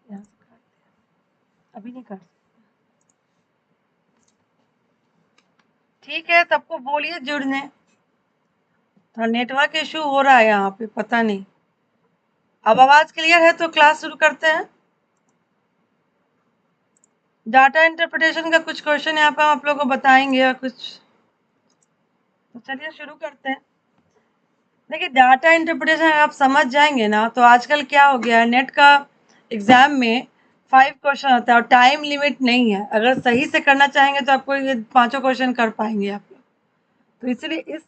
यहाँ से काट दिया, अभी नहीं काट। ठीक है, सबको बोलिए जुड़ने। थोड़ा नेटवर्क इशू हो रहा है यहाँ पे, पता नहीं। अब आवाज क्लियर है तो क्लास शुरू करते हैं। डाटा इंटरप्रिटेशन का कुछ क्वेश्चन यहाँ पे हम आप लोगों को बताएंगे और कुछ, तो चलिए शुरू करते हैं। देखिए, डाटा इंटरप्रिटेशन आप समझ जाएंगे ना, तो आजकल क्या हो गया है, नेट का एग्जाम में 5 क्वेश्चन होता है और टाइम लिमिट नहीं है। अगर सही से करना चाहेंगे तो आपको ये 5 क्वेश्चन कर पाएंगे आप लोग। तो इसलिए इस,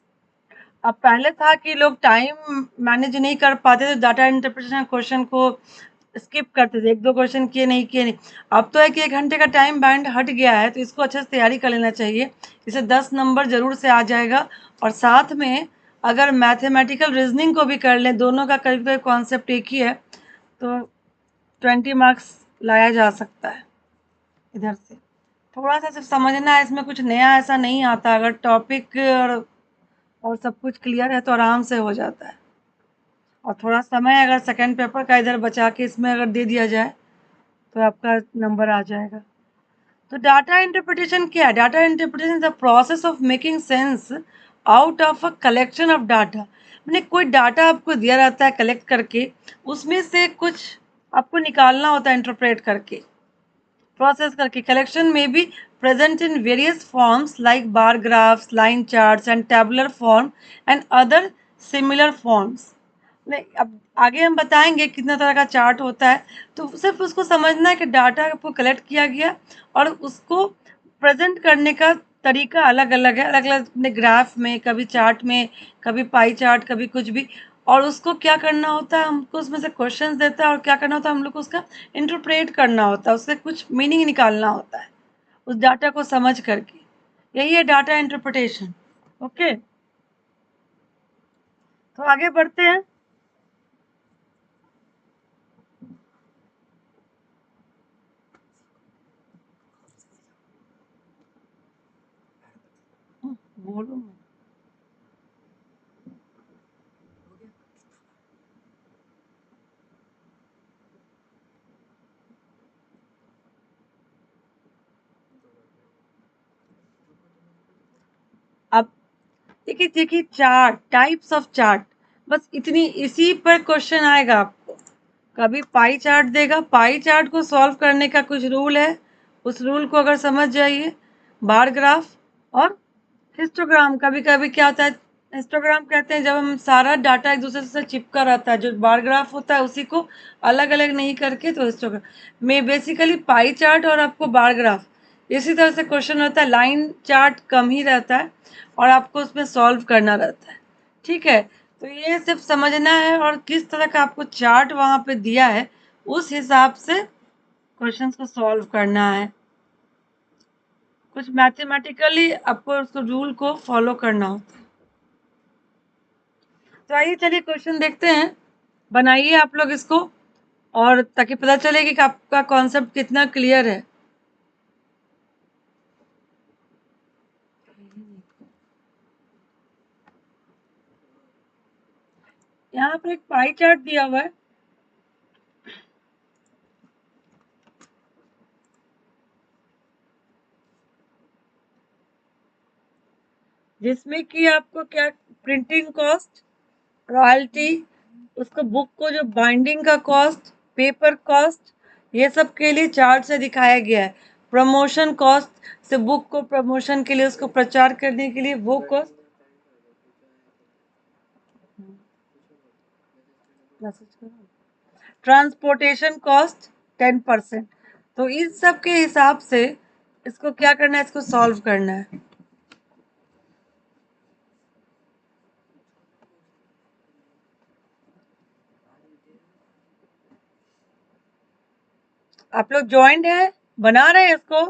अब पहले था कि लोग टाइम मैनेज नहीं कर पाते, तो डाटा इंटरप्रिटेशन क्वेश्चन को स्किप करते थे, 1-2 क्वेश्चन किए नहीं किए नहीं। अब तो है कि 1 घंटे का टाइम बैंड हट गया है, तो इसको अच्छे से तैयारी कर लेना चाहिए। इसे 10 नंबर जरूर से आ जाएगा। और साथ में अगर मैथमेटिकल रीजनिंग को भी कर लें, दोनों का करीब करीब कॉन्सेप्ट एक ही है, तो 20 मार्क्स लाया जा सकता है इधर से। थोड़ा सा सिर्फ समझना है, इसमें कुछ नया ऐसा नहीं आता। अगर टॉपिक और सब कुछ क्लियर है तो आराम से हो जाता है। और थोड़ा समय अगर सेकंड पेपर का इधर बचा के इसमें अगर दे दिया जाए तो आपका नंबर आ जाएगा। तो डाटा इंटरप्रिटेशन क्या है? Data interpretation is the process of making sense out of a collection of data. मैंने कोई डाटा आपको दिया रहता है कलेक्ट करके, उसमें से कुछ आपको निकालना होता है इंटरप्रेट करके, प्रोसेस करके। कलेक्शन में भी present in various forms like bar graphs, line charts and tabular form and other similar forms. नहीं, अब आगे हम बताएंगे कितना तरह का चार्ट होता है। तो सिर्फ उसको समझना है कि डाटा आपको कलेक्ट किया गया और उसको प्रेजेंट करने का तरीका अलग अलग है, अलग अलग ग्राफ में, कभी चार्ट में, कभी पाई चार्ट, कभी कुछ भी। और उसको क्या करना होता है, हमको उसमें से क्वेश्चंस देता है और क्या करना होता है, हम लोग को उसका इंटरप्रेट करना होता है, उससे कुछ मीनिंग निकालना होता है उस डाटा को समझ करके। यही है डाटा इंटरप्रिटेशन। ओके, तो आगे बढ़ते हैं। बोलो, अब देखिए देखिए, चार्ट, टाइप्स ऑफ चार्ट, बस इतनी, इसी पर क्वेश्चन आएगा आपको। कभी पाई चार्ट देगा, पाई चार्ट को सॉल्व करने का कुछ रूल है, उस रूल को अगर समझ जाइए। बार ग्राफ और हिस्टोग्राम, कभी कभी क्या होता है, हिस्टोग्राम कहते हैं जब हम सारा डाटा एक दूसरे से चिपका रहता है। जो बार ग्राफ होता है उसी को अलग अलग नहीं करके, तो हिस्टोग्राम में बेसिकली पाई चार्ट और आपको बार ग्राफ इसी तरह से क्वेश्चन होता है। लाइन चार्ट कम ही रहता है और आपको उसमें सॉल्व करना रहता है। ठीक है, तो ये सिर्फ समझना है, और किस तरह का आपको चार्ट वहां पे दिया है उस हिसाब से क्वेश्चंस को सॉल्व करना है। कुछ मैथमेटिकली आपको उसको रूल को फॉलो करना होता है। तो आइए चलिए क्वेश्चन देखते हैं, बनाइए आप लोग इसको, और ताकि पता चले कि आपका कॉन्सेप्ट कितना क्लियर है। यहाँ पर एक पाई चार्ट दिया हुआ है, जिसमें कि आपको क्या, प्रिंटिंग कॉस्ट, रॉयल्टी, उसको बुक को जो बाइंडिंग का कॉस्ट, पेपर कॉस्ट, ये सब के लिए चार्ट से दिखाया गया है। प्रमोशन कॉस्ट से, बुक को प्रमोशन के लिए, उसको प्रचार करने के लिए वो कॉस्ट। Transportation cost 10%। तो इस सब के हिसाब से इसको क्या करना है, इसको सॉल्व करना है। आप लोग ज्वाइंट है, बना रहे हैं इसको,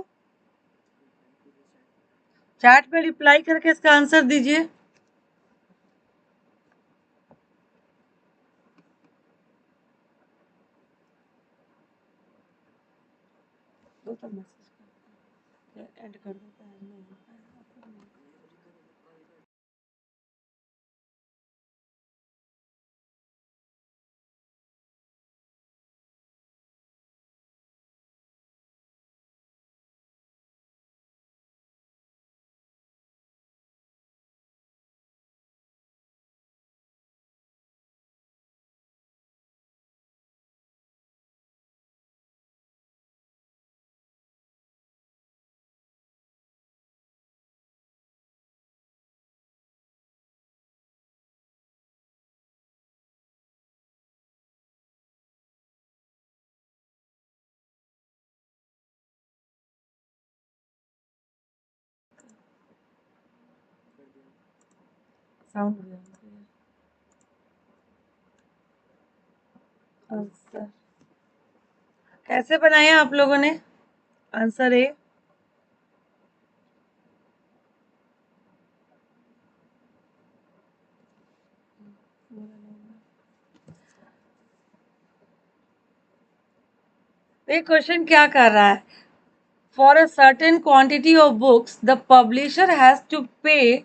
चैट में रिप्लाई करके इसका आंसर दीजिए। दो तो मैसेज एंड कर देता है। साउंड आंसर कैसे बनाया आप लोगों ने? Answer A. ये क्वेश्चन क्या कर रहा है? For a certain quantity of books the publisher has to pay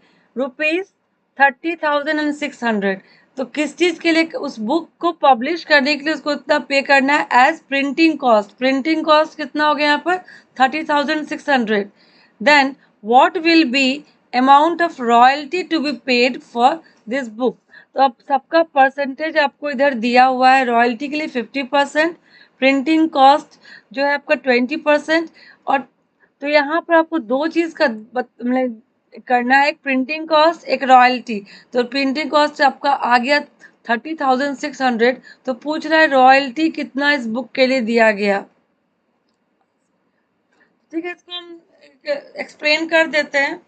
₹30,600। तो किस चीज के लिए? उस बुक को पब्लिश करने के लिए उसको इतना पे करना है as printing cost. Printing cost कितना हो गया यहाँ पर? 30,600। Then what will be amount of royalty to be paid for this book? तो अब सबका परसेंटेज आपको इधर दिया हुआ है। रॉयल्टी के लिए 50%, प्रिंटिंग कॉस्ट जो है आपका 20%, और तो यहाँ पर आपको दो चीज का मतलब करना है, एक प्रिंटिंग कॉस्ट, एक रॉयल्टी। तो प्रिंटिंग कॉस्ट आपका आ गया 30,600। तो पूछ रहा है रॉयल्टी कितना इस बुक के लिए दिया गया। ठीक है, इसको हम एक्सप्लेन कर देते हैं।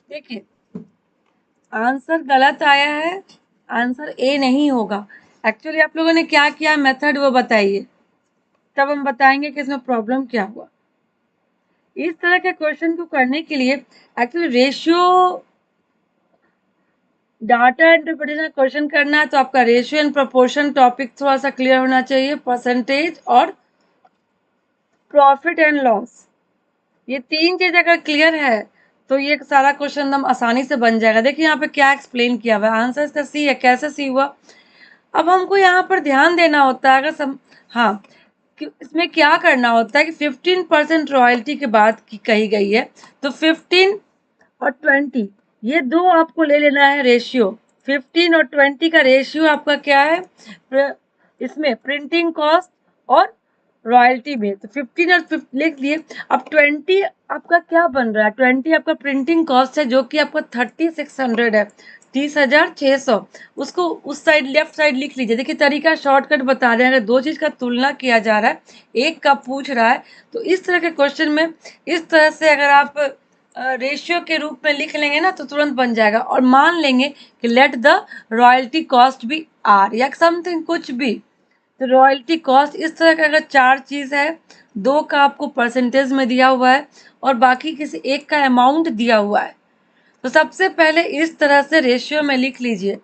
देखिए, आंसर गलत आया है, आंसर ए नहीं होगा। एक्चुअली आप लोगों ने क्या किया मेथड वो बताइए, तब हम बताएंगे कि इसमें प्रॉब्लम क्या हुआ। इस तरह के क्वेश्चन को करने के लिए actually ratio data interpretation question करना है तो आपका रेशियो एंड प्रोपोर्शन टॉपिक थोड़ा सा क्लियर होना चाहिए, परसेंटेज और प्रॉफिट एंड लॉस। ये तीन चीज अगर क्लियर है तो ये सारा क्वेश्चन एकदम आसानी से बन जाएगा। देखिए यहाँ पे क्या एक्सप्लेन किया हुआ है, आंसर इसका सी है। कैसे सी हुआ? अब हमको यहाँ पर ध्यान देना होता है, अगर हाँ, कि इसमें क्या करना होता है कि 15% रॉयल्टी के बाद की कही गई है, तो 15 और 20 ये दो आपको ले लेना है रेशियो। 15 और 20 का रेशियो आपका क्या है इसमें प्रिंटिंग कॉस्ट और रॉयल्टी में? तो 15 और 50 लिख लिए। अब 20 आपका क्या बन रहा है? 20 आपका प्रिंटिंग कॉस्ट है जो कि आपका 3600 है, 30,600। उसको उस साइड लेफ्ट साइड लिख लीजिए। देखिए तरीका शॉर्टकट बता रहे हैं, अगर दो चीज का तुलना किया जा रहा है, एक का पूछ रहा है, तो इस तरह के क्वेश्चन में इस तरह से अगर आप रेशियो के रूप में लिख लेंगे ना तो तुरंत बन जाएगा। और मान लेंगे कि लेट द रॉयल्टी कॉस्ट भी आर या समथिंग कुछ भी। तो रॉयल्टी कॉस्ट इस तरह का अगर चार चीज है, दो का आपको परसेंटेज में दिया हुआ है और बाकी किसी एक का अमाउंट दिया हुआ है, तो सबसे पहले इस तरह से रेशियो में लिख लीजिए।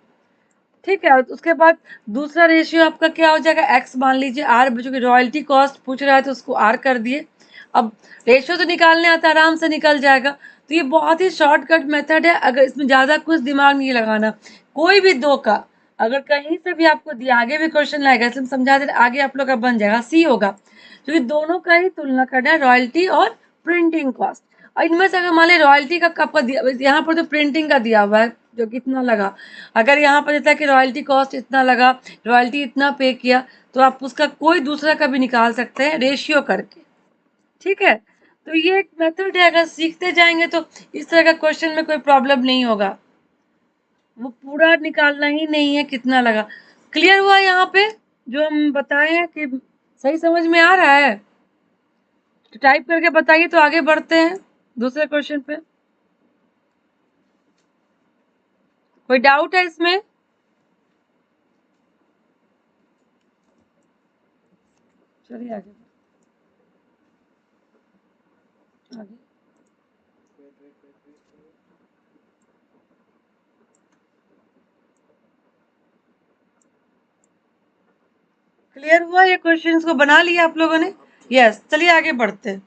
ठीक है, उसके बाद दूसरा रेशियो आपका क्या हो जाएगा? एक्स मान लीजिए, आर जो कि रॉयल्टी कॉस्ट पूछ रहा है तो उसको आर कर दिए। अब रेशियो तो निकालने आता है, आराम से निकल जाएगा। तो ये बहुत ही शॉर्टकट मेथड है, अगर इसमें ज्यादा कुछ दिमाग नहीं लगाना। कोई भी दो का अगर कहीं से भी आपको दिया, आगे भी क्वेश्चन लाएगा इसलिए समझा दे, आगे आप लोग का बन जाएगा, सी होगा, क्योंकि दोनों का ही तुलना करना है, रॉयल्टी और प्रिंटिंग कॉस्ट। और इनमें से अगर मान लीजिए रॉयल्टी का कब का दिया, यहाँ पर तो प्रिंटिंग का दिया हुआ है जो कितना लगा, अगर यहाँ पर देता है कि रॉयल्टी कॉस्ट इतना लगा, रॉयल्टी इतना पे किया, तो आप उसका कोई दूसरा का भी निकाल सकते हैं रेशियो करके। ठीक है, तो ये एक मेथड है, अगर सीखते जाएंगे तो इस तरह का क्वेश्चन में कोई प्रॉब्लम नहीं होगा। वो पूरा निकालना ही नहीं है कितना लगा। क्लियर हुआ यहाँ पे जो हम बताए हैं कि सही समझ में आ रहा है? तो टाइप करके बताइए तो आगे बढ़ते हैं दूसरे क्वेश्चन पे। कोई डाउट है इसमें? चलिए आगे आगे। क्लियर हुआ ये क्वेश्चन को बना लिया आप लोगों ने? यस, चलिए आगे बढ़ते हैं।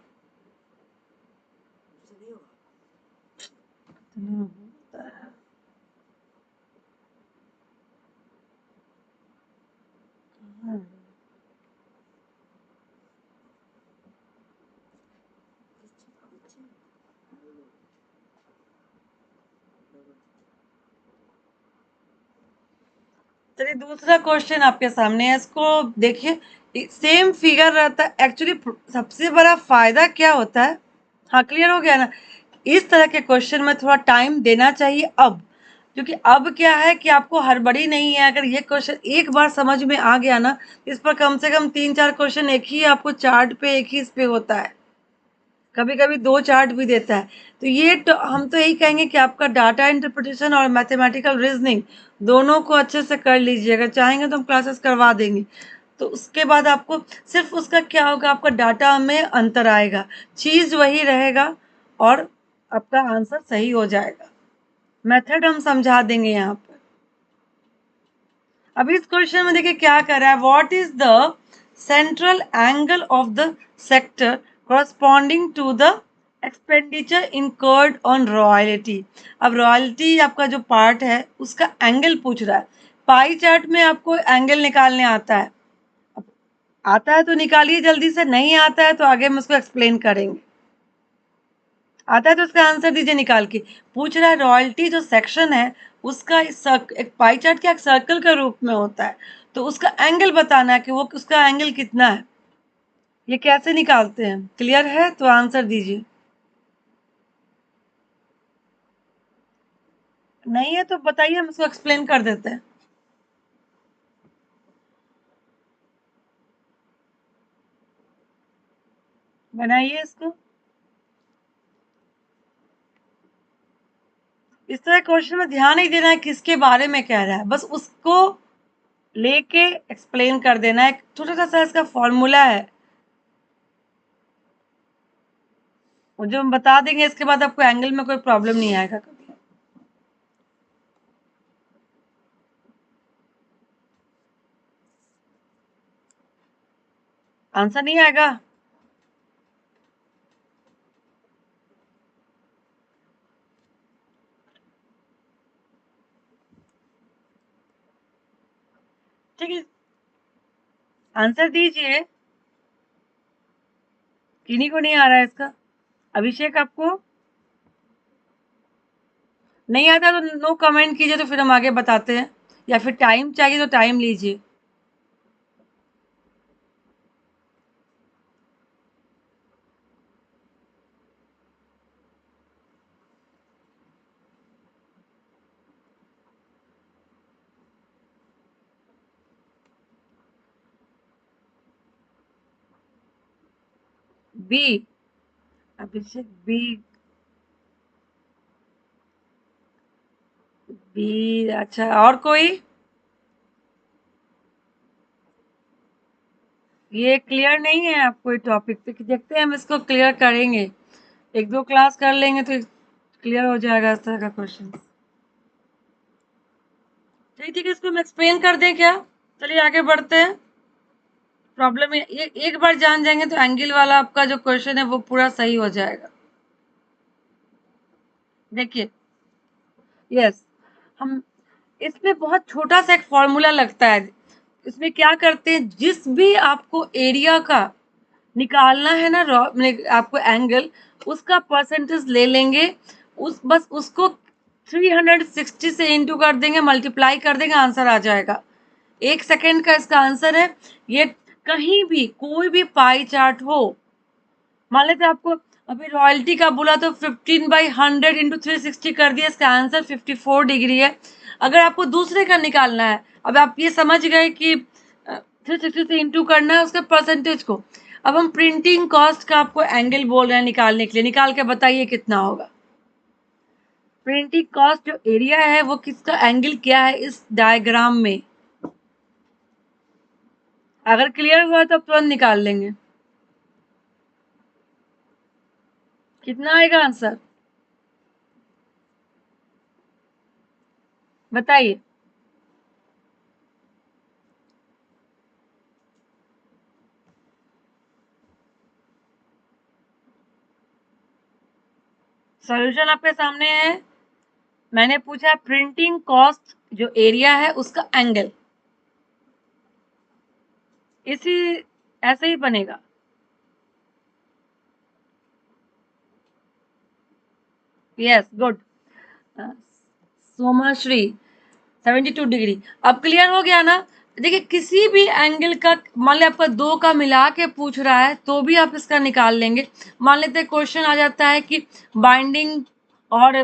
चलिए दूसरा क्वेश्चन आपके सामने है, इसको देखिए। सेम फिगर रहता है एक्चुअली। सबसे बड़ा फायदा क्या होता है, हाँ क्लियर हो गया ना? इस तरह के क्वेश्चन में थोड़ा टाइम देना चाहिए। अब क्योंकि अब क्या है कि आपको हड़बड़ी नहीं है। अगर ये क्वेश्चन एक बार समझ में आ गया ना, इस पर कम से कम 3-4 क्वेश्चन एक ही आपको चार्ट पे, एक ही इस पे होता है, कभी कभी 2 चार्ट भी देता है। तो ये हम तो यही कहेंगे कि आपका डाटा इंटरप्रिटेशन और मैथमेटिकल रीजनिंग दोनों को अच्छे से कर लीजिए। अगर चाहेंगे तो हम क्लासेस करवा देंगे। तो उसके बाद आपको सिर्फ उसका क्या होगा, आपका डाटा में अंतर आएगा, चीज वही रहेगा और आपका आंसर सही हो जाएगा। मेथड हम समझा देंगे यहाँ पर। अब इस क्वेश्चन में देखिए क्या कर रहा है, what is the central angle of the sector corresponding to the expenditure incurred on royalty. अब रॉयल्टी आपका जो पार्ट है उसका एंगल पूछ रहा है। पाई चार्ट में आपको एंगल निकालने आता है, आता है तो निकालिए जल्दी से, नहीं आता है तो आगे हम उसको एक्सप्लेन करेंगे। आता है तो उसका आंसर दीजिए निकाल के। पूछ रहा है रॉयल्टी जो सेक्शन है उसका एक पाई चार्ट क्या सर्कल के रूप में होता है, तो उसका एंगल बताना है कि वो उसका एंगल कितना है। ये कैसे निकालते हैं, क्लियर है तो आंसर दीजिए। नहीं है तो बताइए, हम इसको एक्सप्लेन कर देते हैं। बनाइए इसको। इस तरह क्वेश्चन में ध्यान नहीं देना है किसके बारे में कह रहा है, बस उसको लेके एक्सप्लेन कर देना है। छोटा सा इसका फॉर्मूला है, वो जो हम बता देंगे, इसके बाद आपको एंगल में कोई प्रॉब्लम नहीं आएगा कभी। आंसर नहीं आएगा। ठीक है, आंसर दीजिए। किन्हीं को नहीं आ रहा है इसका। अभिषेक आपको नहीं आता तो नो कमेंट कीजिए, तो फिर हम आगे बताते हैं, या फिर टाइम चाहिए तो टाइम लीजिए। बी, अभिषेक बी। बी, अच्छा और कोई? ये क्लियर नहीं है आपको ये टॉपिक, तो देखते हैं हम इसको क्लियर करेंगे। 1-2 क्लास कर लेंगे तो क्लियर हो जाएगा इस तरह का क्वेश्चन। ठीक ठीक है, इसको हम एक्सप्लेन कर दें क्या? चलिए आगे बढ़ते हैं। प्रॉब्लम एक बार जान जाएंगे तो एंगल वाला आपका जो क्वेश्चन है वो पूरा सही हो जाएगा। देखिए, यस, हम इसमें बहुत छोटा सा एक फॉर्मूला लगता है। इसमें क्या करते हैं, जिस भी आपको एरिया का निकालना है ना, आपको एंगल, उसका परसेंटेज ले लेंगे, उस बस उसको 360 से इंटू कर देंगे, मल्टीप्लाई कर देंगे, आंसर आ जाएगा। 1 सेकेंड का इसका आंसर है ये। कहीं भी कोई भी पाई चार्ट हो, मान लेते आपको अभी रॉयल्टी का बोला तो 15/100 इंटू 360 कर दिया, इसका आंसर 54 डिग्री है। अगर आपको दूसरे का निकालना है, अब आप ये समझ गए कि 360 से इंटू करना है उसके परसेंटेज को। अब हम प्रिंटिंग कॉस्ट का आपको एंगल बोल रहे हैं निकालने के लिए, निकाल के बताइए कितना होगा। प्रिंटिंग कॉस्ट जो एरिया है वो किसका एंगल क्या है इस डायग्राम में, अगर क्लियर हुआ तो तुरंत निकाल लेंगे। कितना आएगा आंसर बताइए। सॉल्यूशन आपके सामने है। मैंने पूछा प्रिंटिंग कॉस्ट जो एरिया है उसका एंगल, इसी ऐसे ही बनेगा। Yes, good. सोमाश्री 72 डिग्री। अब क्लियर हो गया ना? देखिए, किसी भी एंगल का, मान लिया आपका 2 का मिला के पूछ रहा है तो भी आप इसका निकाल लेंगे। मान लेते क्वेश्चन आ जाता है कि बाइंडिंग और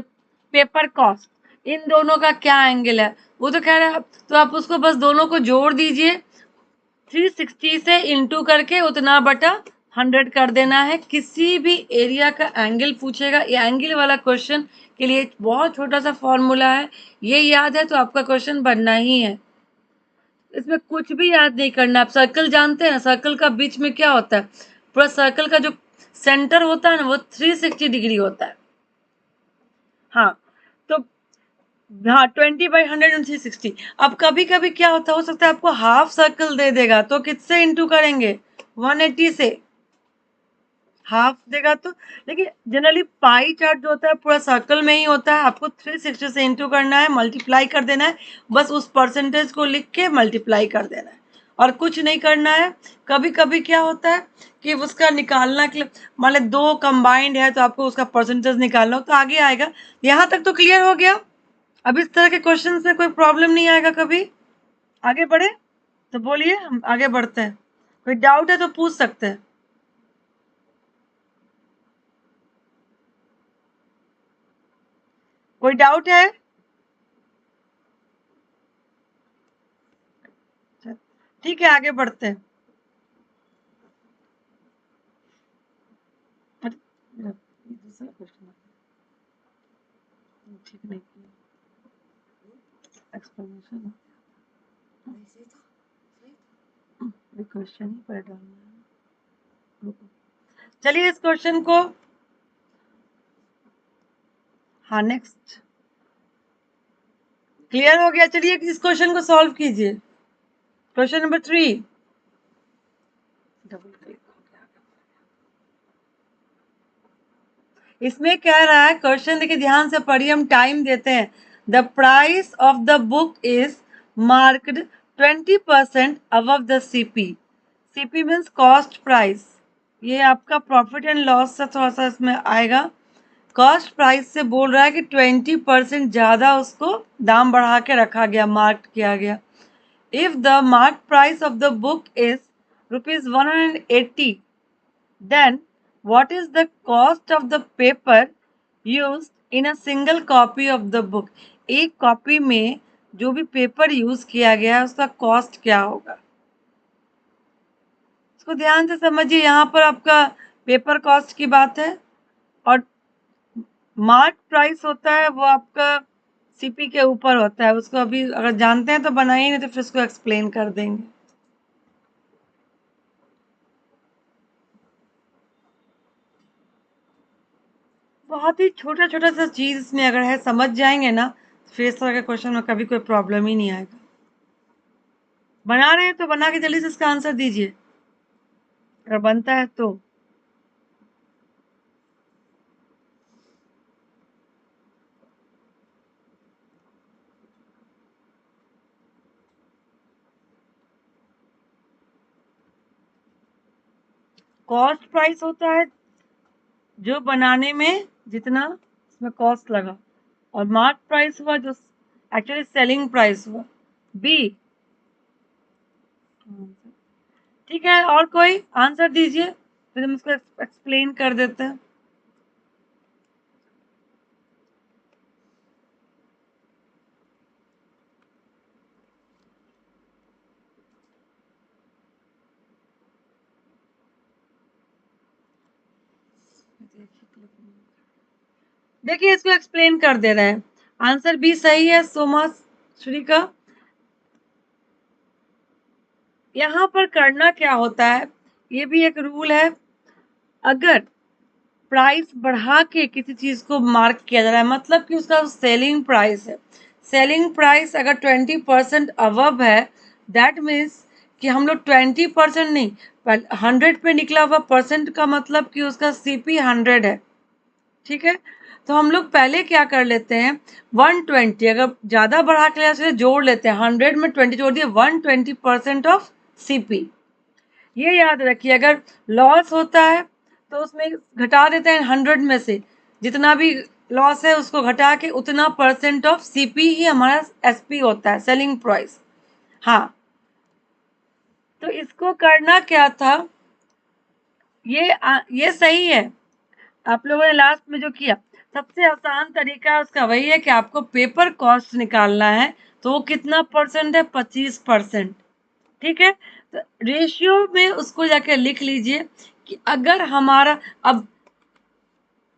पेपर कॉस्ट, इन दोनों का क्या एंगल है, वो तो कह रहा है, तो आप उसको बस दोनों को जोड़ दीजिए, 360 से इंटू करके उतना बटा 100 कर देना है। किसी भी एरिया का एंगल पूछेगा, ये एंगल वाला क्वेश्चन के लिए बहुत छोटा सा फॉर्मूला है, ये याद है तो आपका क्वेश्चन बनना ही है। इसमें कुछ भी याद नहीं करना। आप सर्कल जानते हैं, सर्कल का बीच में क्या होता है, पूरा सर्कल का जो सेंटर होता है ना वो 360 डिग्री होता है। हाँ, तो हाँ 20/100 अब कभी कभी क्या होता है, हो सकता है आपको हाफ सर्कल दे देगा, तो किससे इंटू करेंगे, 180 से हाफ देगा तो। लेकिन जनरली पाई चार्ट जो होता है पूरा सर्कल में ही होता है, आपको 360 से इंटू करना है, मल्टीप्लाई कर देना है, बस उस परसेंटेज को लिख के मल्टीप्लाई कर देना है और कुछ नहीं करना है। कभी कभी क्या होता है कि उसका निकालना के लिए, मान लो दो कंबाइंड है तो आपको उसका परसेंटेज निकालना हो तो आगे आएगा। यहाँ तक तो क्लियर हो गया। अब इस तरह के क्वेश्चन में कोई प्रॉब्लम नहीं आएगा कभी। आगे बढ़े तो बोलिए, हम आगे बढ़ते हैं। कोई डाउट है तो पूछ सकते हैं। कोई डाउट है? ठीक है, आगे बढ़ते हैं। दूसरा क्वेश्चन ठीक नहीं किया, एक्सप्लेनेशन क्वेश्चन ही पर डालना है। रुको, चलिए इस क्वेश्चन को, हाँ नेक्स्ट क्लियर हो गया। चलिए इस क्वेश्चन को सॉल्व कीजिए। क्वेश्चन नंबर 3, डबल क्लिक हो गया। इसमें कह रहा है, क्वेश्चन देखिए ध्यान से पढ़िए, हम टाइम देते हैं। The price of the book is marked 20% above the CP. CP means cost price. ये आपका प्रॉफिट एंड लॉस से थोड़ा सा इसमें आएगा। कॉस्ट प्राइस से बोल रहा है कि 20% ज़्यादा उसको दाम बढ़ा के रखा गया, मार्क किया गया। If the mark price of the book is ₹180, then what is the cost of the paper used in a single copy of the book? एक कॉपी में जो भी पेपर यूज किया गया है उसका कॉस्ट क्या होगा, इसको ध्यान से समझिए। यहाँ पर आपका पेपर कॉस्ट की बात है और मार्क प्राइस होता है वो आपका सीपी के ऊपर होता है। उसको अभी अगर जानते हैं तो बनाइए, नहीं तो फिर उसको एक्सप्लेन कर देंगे। बहुत ही छोटा छोटा सा चीज इसमें अगर है, समझ जाएंगे ना, फिर इस तरह के क्वेश्चन में कभी कोई प्रॉब्लम ही नहीं आएगा। बना रहे हैं तो बना के जल्दी से इसका आंसर दीजिए, अगर बनता है तो। कॉस्ट प्राइस होता है जो बनाने में जितना इसमें कॉस्ट लगा, और मार्क प्राइस हुआ जो एक्चुअली सेलिंग प्राइस हुआ, बी। ठीक है, और कोई आंसर दीजिए, फिर हम उसको एक्सप्लेन कर देते हैं। देखिए इसको एक्सप्लेन कर दे रहे हैं। आंसर बी सही है सोमा श्री का। यहाँ पर करना क्या होता है, ये भी एक रूल है। अगर प्राइस बढ़ा के किसी चीज को मार्क किया जा रहा है, मतलब कि उसका सेलिंग प्राइस है, सेलिंग प्राइस अगर 20% अबव है, दैट मीन्स कि हम लोग 20% नहीं, 100 पे निकला हुआ परसेंट का मतलब कि उसका सीपी 100 है। ठीक है, तो हम लोग पहले क्या कर लेते हैं, 120 अगर ज्यादा बढ़ा के जोड़ लेते हैं, 100 में 20 जोड़ दिए, 120% ऑफ सीपी। ये याद रखिए, अगर लॉस होता है तो उसमें घटा देते हैं 100 में से, जितना भी लॉस है उसको घटा के उतना परसेंट ऑफ सीपी ही हमारा एसपी होता है, सेलिंग प्राइस। हाँ, तो इसको करना क्या था, ये सही है आप लोगों ने लास्ट में जो किया। सबसे आसान तरीका है उसका वही है कि आपको पेपर कॉस्ट निकालना है, तो वो कितना परसेंट है, 25%। ठीक है, तो रेशियो में उसको जाके लिख लीजिए कि अगर हमारा अब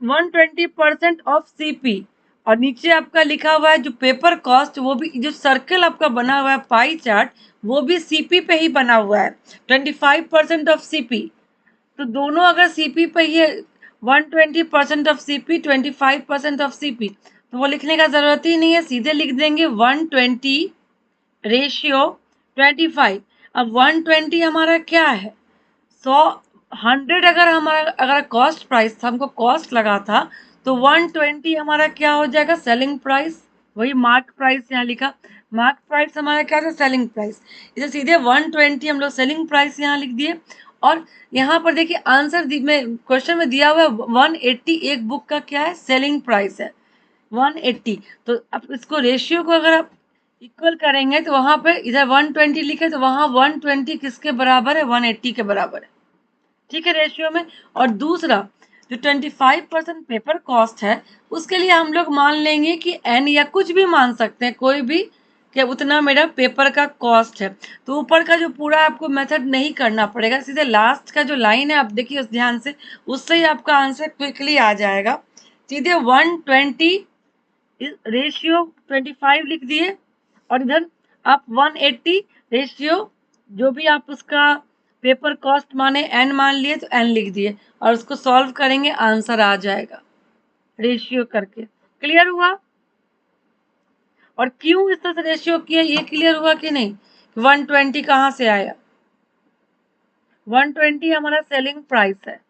120% ऑफ सीपी, और नीचे आपका लिखा हुआ है जो पेपर कॉस्ट, वो भी जो सर्कल आपका बना हुआ है पाई चार्ट, वो भी सीपी पे ही बना हुआ है, 25% ऑफ सीपी। तो दोनों अगर सीपी पे ही है, 120% ऑफ सीपी, 25% ऑफ सीपी, तो वो लिखने का जरूरत ही नहीं है, सीधे लिख देंगे 120 रेशियो 25। अब 120 हमारा क्या है, 100 अगर हमारा अगर कॉस्ट प्राइस था, हमको कॉस्ट लगा था, तो 120 हमारा क्या हो जाएगा, सेलिंग प्राइस। वही मार्क प्राइस यहाँ लिखा, मार्क प्राइस हमारा क्या था, सेलिंग प्राइस। इसे सीधे 120 हम लोग सेलिंग प्राइस यहाँ लिख दिए। और यहाँ पर देखिए आंसर में क्वेश्चन में दिया हुआ है 180 एक बुक का क्या है, सेलिंग प्राइस है 180। तो अब इसको रेशियो को अगर आप इक्वल करेंगे तो वहां पे इधर 120 लिखे तो वहां 120 किसके बराबर है, 180 के बराबर है। ठीक है, रेशियो में। और दूसरा जो 25% पेपर कॉस्ट है, उसके लिए हम लोग मान लेंगे कि एन, या कुछ भी मान सकते हैं कोई भी, कि उतना मेरा पेपर का कॉस्ट है। तो ऊपर का जो पूरा आपको मेथड नहीं करना पड़ेगा, सीधे लास्ट का जो लाइन है आप देखिए उस ध्यान से, उससे ही आपका आंसर क्विकली आ जाएगा। सीधे 120 रेशियो 25 लिख दिए, और इधर आप 180 रेशियो जो भी आप उसका पेपर कॉस्ट माने एन मान लिए तो एन लिख दिए, और उसको सॉल्व करेंगे आंसर आ जाएगा रेशियो करके। क्लियर हुआ? और क्यों इस तरह से रेशियो किया ये क्लियर हुआ कि नहीं? 120 कहाँ से आया? 120 हमारा सेलिंग प्राइस है,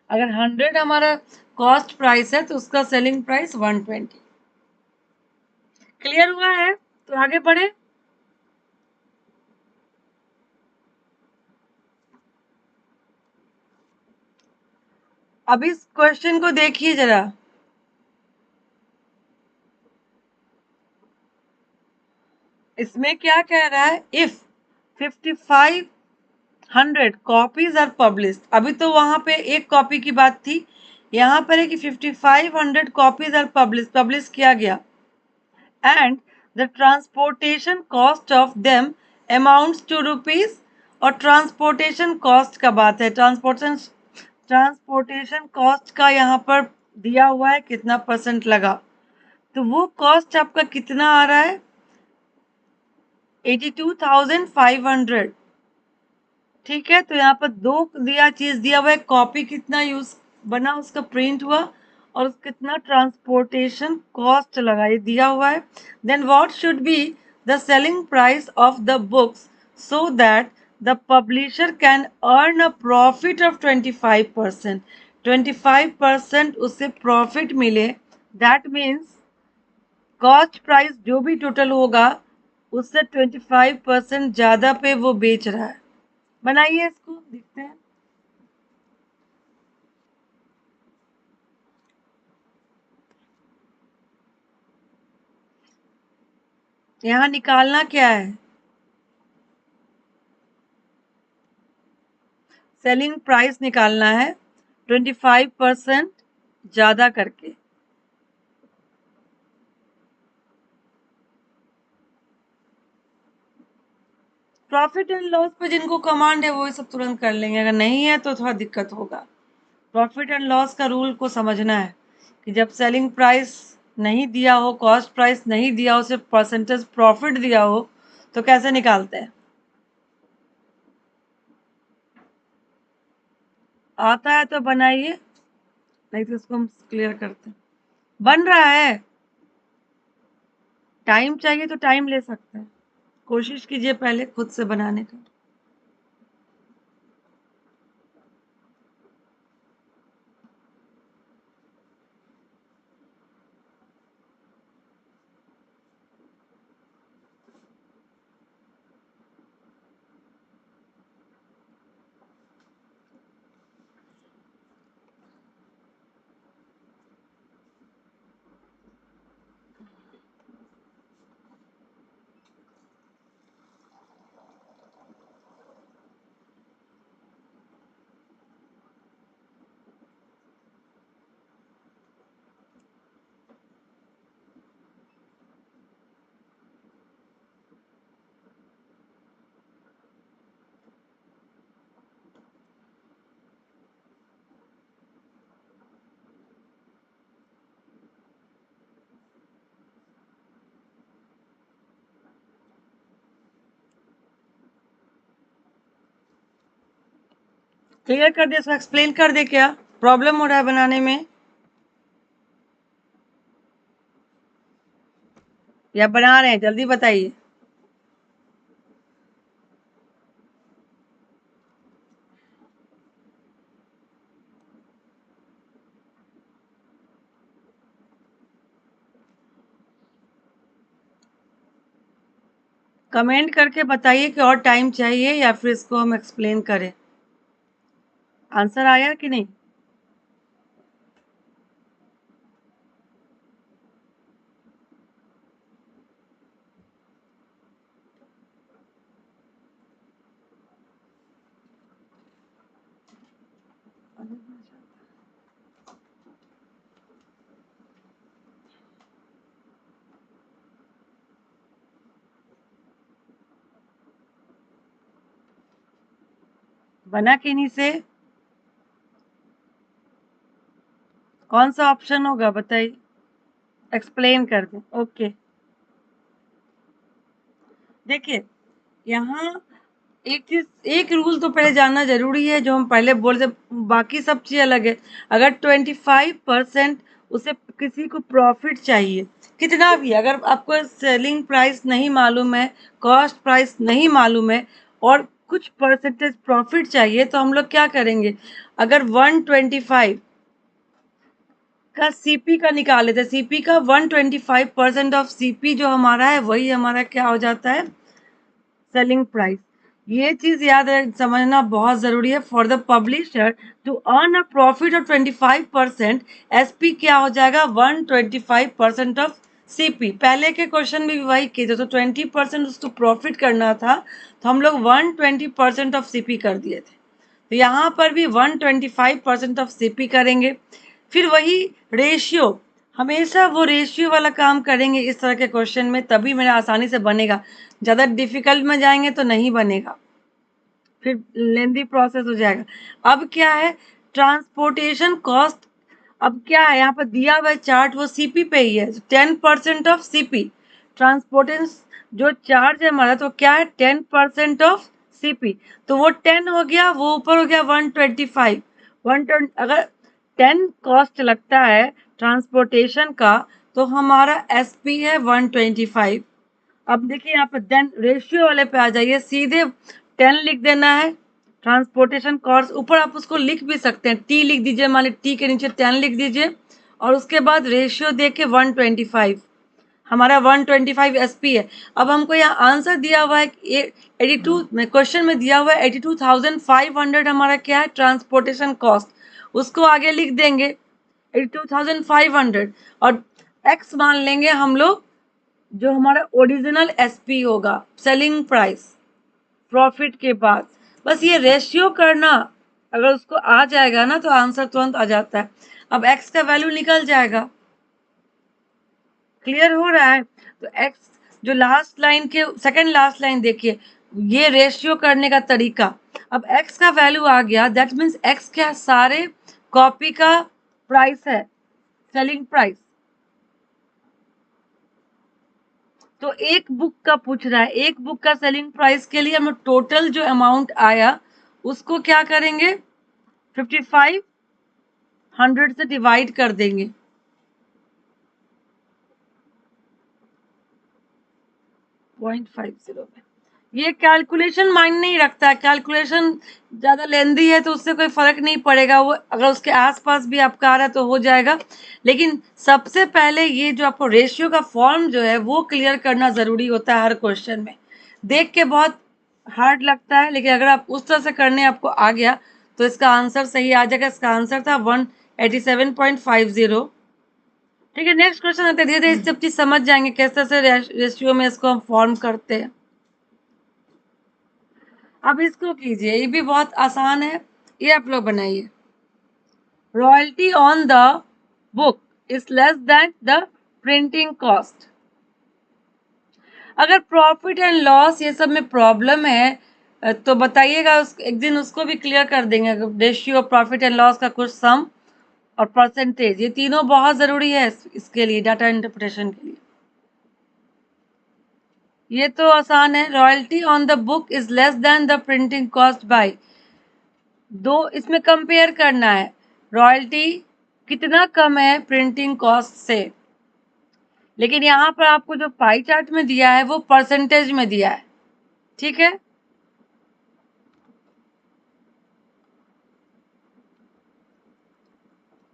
अगर 100 हमारा कॉस्ट प्राइस है तो उसका सेलिंग प्राइस 120। क्लियर हुआ है? तो आगे बढ़े। अब इस क्वेश्चन को देखिए जरा, इसमें क्या कह रहा है, इफ 5500 कॉपीज आर पब्लिश। अभी तो वहां पे एक कॉपी की बात थी, यहाँ पर है कि 5500 कॉपीज आर पब्लिश किया गया, and the transportation cost of them amounts to rupees. और ट्रांसपोर्टेशन कॉस्ट का बात है, ट्रांसपोर्टेशन कॉस्ट का यहाँ पर दिया हुआ है कितना परसेंट लगा, तो वो कॉस्ट आपका कितना आ रहा है, 82,500। ठीक है, तो यहाँ पर दो दिया चीज दिया हुआ है, कॉपी कितना यूज बना, उसका प्रिंट हुआ, और कितना ट्रांसपोर्टेशन कॉस्ट लगा, ये दिया हुआ है। Then what should be the selling price of the books so that the publisher can earn a profit of 25%। 25% उससे प्रॉफिट मिले, दैट मीन्स कॉस्ट प्राइस जो भी टोटल होगा उससे 25% ज्यादा पे वो बेच रहा है। बनाइए इसको, देखते हैं। यहाँ निकालना क्या है, सेलिंग प्राइस निकालना है 25% ज्यादा करके। प्रॉफिट एंड लॉस पे जिनको कमांड है वो सब तुरंत कर लेंगे, अगर नहीं है तो थोड़ा दिक्कत होगा। प्रॉफिट एंड लॉस का रूल को समझना है कि जब सेलिंग प्राइस नहीं दिया हो, कॉस्ट प्राइस नहीं दिया हो, सिर्फ परसेंटेज प्रॉफिट दिया हो, तो कैसे निकालते हैं। आता है तो बनाइए, नहीं तो इसको हम क्लियर करते हैं। बन रहा है, टाइम चाहिए तो टाइम ले सकते हैं, कोशिश कीजिए पहले खुद से बनाने का। क्लियर कर दे, इसको एक्सप्लेन कर दे, क्या प्रॉब्लम हो रहा है बनाने में, या बना रहे हैं? जल्दी बताइए। कमेंट करके बताइए कि और टाइम चाहिए या फिर इसको हम एक्सप्लेन करें। आंसर आया कि नहीं? बना कि नहीं से? कौन सा ऑप्शन होगा बताइए, एक्सप्लेन कर दें। ओके, देखिए यहाँ एक चीज, एक रूल तो पहले जानना जरूरी है, जो हम पहले बोल रहे, बाकी सब चीज अलग है। अगर 25% उसे किसी को प्रॉफिट चाहिए, कितना भी, अगर आपको सेलिंग प्राइस नहीं मालूम है, कॉस्ट प्राइस नहीं मालूम है, और कुछ परसेंटेज प्रॉफिट चाहिए, तो हम लोग क्या करेंगे? अगर 125 का सीपी का निकाले, तो सीपी का 125% ऑफ सीपी जो हमारा है, वही हमारा क्या हो जाता है? Selling price. ये चीज याद समझना बहुत जरूरी है। For the publisher to earn a profit of 25%, SP क्या हो जाएगा? 125% ऑफ सीपी। पहले के क्वेश्चन में भी वही किए थे, तो 20% उसको प्रॉफिट करना था, तो हम लोग 120% ऑफ सीपी कर दिए थे। तो यहाँ पर भी 125% ऑफ सीपी करेंगे। फिर वही रेशियो, हमेशा वो रेशियो वाला काम करेंगे इस तरह के क्वेश्चन में, तभी मेरा आसानी से बनेगा। ज़्यादा डिफिकल्ट में जाएंगे तो नहीं बनेगा, फिर लेंदी प्रोसेस हो जाएगा। अब क्या है? Transportation cost. अब क्या है यहाँ पर दिया हुआ चार्ट, वो सीपी पे ही है, 10% ऑफ सीपी। ट्रांसपोर्टेशन जो चार्ज है हमारा, तो क्या है? 10% ऑफ सीपी। तो वो 10 हो गया, वो ऊपर हो गया 125। 120, अगर 10 कॉस्ट लगता है ट्रांसपोर्टेशन का, तो हमारा एसपी है 125। अब देखिए यहाँ पर देन रेशियो वाले पे आ जाइए, सीधे 10 लिख देना है। ट्रांसपोर्टेशन कॉस्ट ऊपर आप उसको लिख भी सकते हैं, टी लिख दीजिए, मान ली टी के नीचे 10 लिख दीजिए, और उसके बाद रेशियो दे के 125। हमारा 125 एसपी है। अब हमको यहाँ आंसर दिया हुआ है 82 में, क्वेश्चन में दिया हुआ है 82,500 हमारा क्या है? Transportation cost. उसको आगे लिख देंगे 82,500, और एक्स मान लेंगे हम लोग, जो हमारा ओरिजिनल एसपी होगा, सेलिंग प्राइस, प्रॉफिट के बाद। बस ये रेशियो करना, अगर उसको आ जाएगा ना, तो आंसर तुरंत आ जाता है। अब एक्स का वैल्यू निकल जाएगा। क्लियर हो रहा है? तो एक्स जो लास्ट लाइन के सेकंड लास्ट लाइन देखिए, ये रेशियो करने का तरीका। अब एक्स का वैल्यू आ गया, दैट मीन्स एक्स क्या? सारे कॉपी का प्राइस है, सेलिंग प्राइस। तो एक बुक का पूछ रहा है, एक बुक का सेलिंग प्राइस के लिए हम टोटल जो अमाउंट आया, उसको क्या करेंगे? 5500 से डिवाइड कर देंगे। 0.50 में ये कैलकुलेशन माइंड नहीं रखता है, कैलकुलेशन ज़्यादा लेंदी है तो उससे कोई फर्क नहीं पड़ेगा, वो अगर उसके आसपास भी आपका आ रहा है तो हो जाएगा। लेकिन सबसे पहले ये जो आपको रेशियो का फॉर्म जो है वो क्लियर करना ज़रूरी होता है हर क्वेश्चन में। देख के बहुत हार्ड लगता है, लेकिन अगर आप उस तरह से करने आपको आ गया, तो इसका आंसर सही आ जाएगा। इसका आंसर था 187.50। ठीक है, नेक्स्ट क्वेश्चन आते हैं। धीरे धीरे सब चीज समझ जाएंगे किस तरह से रेशियो में इसको हम फॉर्म करते हैं। अब इसको कीजिए, ये भी बहुत आसान है, ये आप लोग बनाइए। Royalty on the book is less than the printing cost. अगर प्रॉफिट एंड लॉस ये सब में प्रॉब्लम है, तो बताइएगा, एक दिन उसको भी क्लियर कर देंगे। रेशियो प्रॉफिट एंड लॉस का कुछ सम और परसेंटेज, ये तीनों बहुत जरूरी है इसके लिए, डाटा इंटरप्रिटेशन के लिए। ये तो आसान है। Royalty on the book is less than the printing cost by, दो इसमें कंपेयर करना है, रॉयल्टी कितना कम है प्रिंटिंग कॉस्ट से। लेकिन यहाँ पर आपको जो पाई चार्ट में दिया है वो परसेंटेज में दिया है, ठीक है।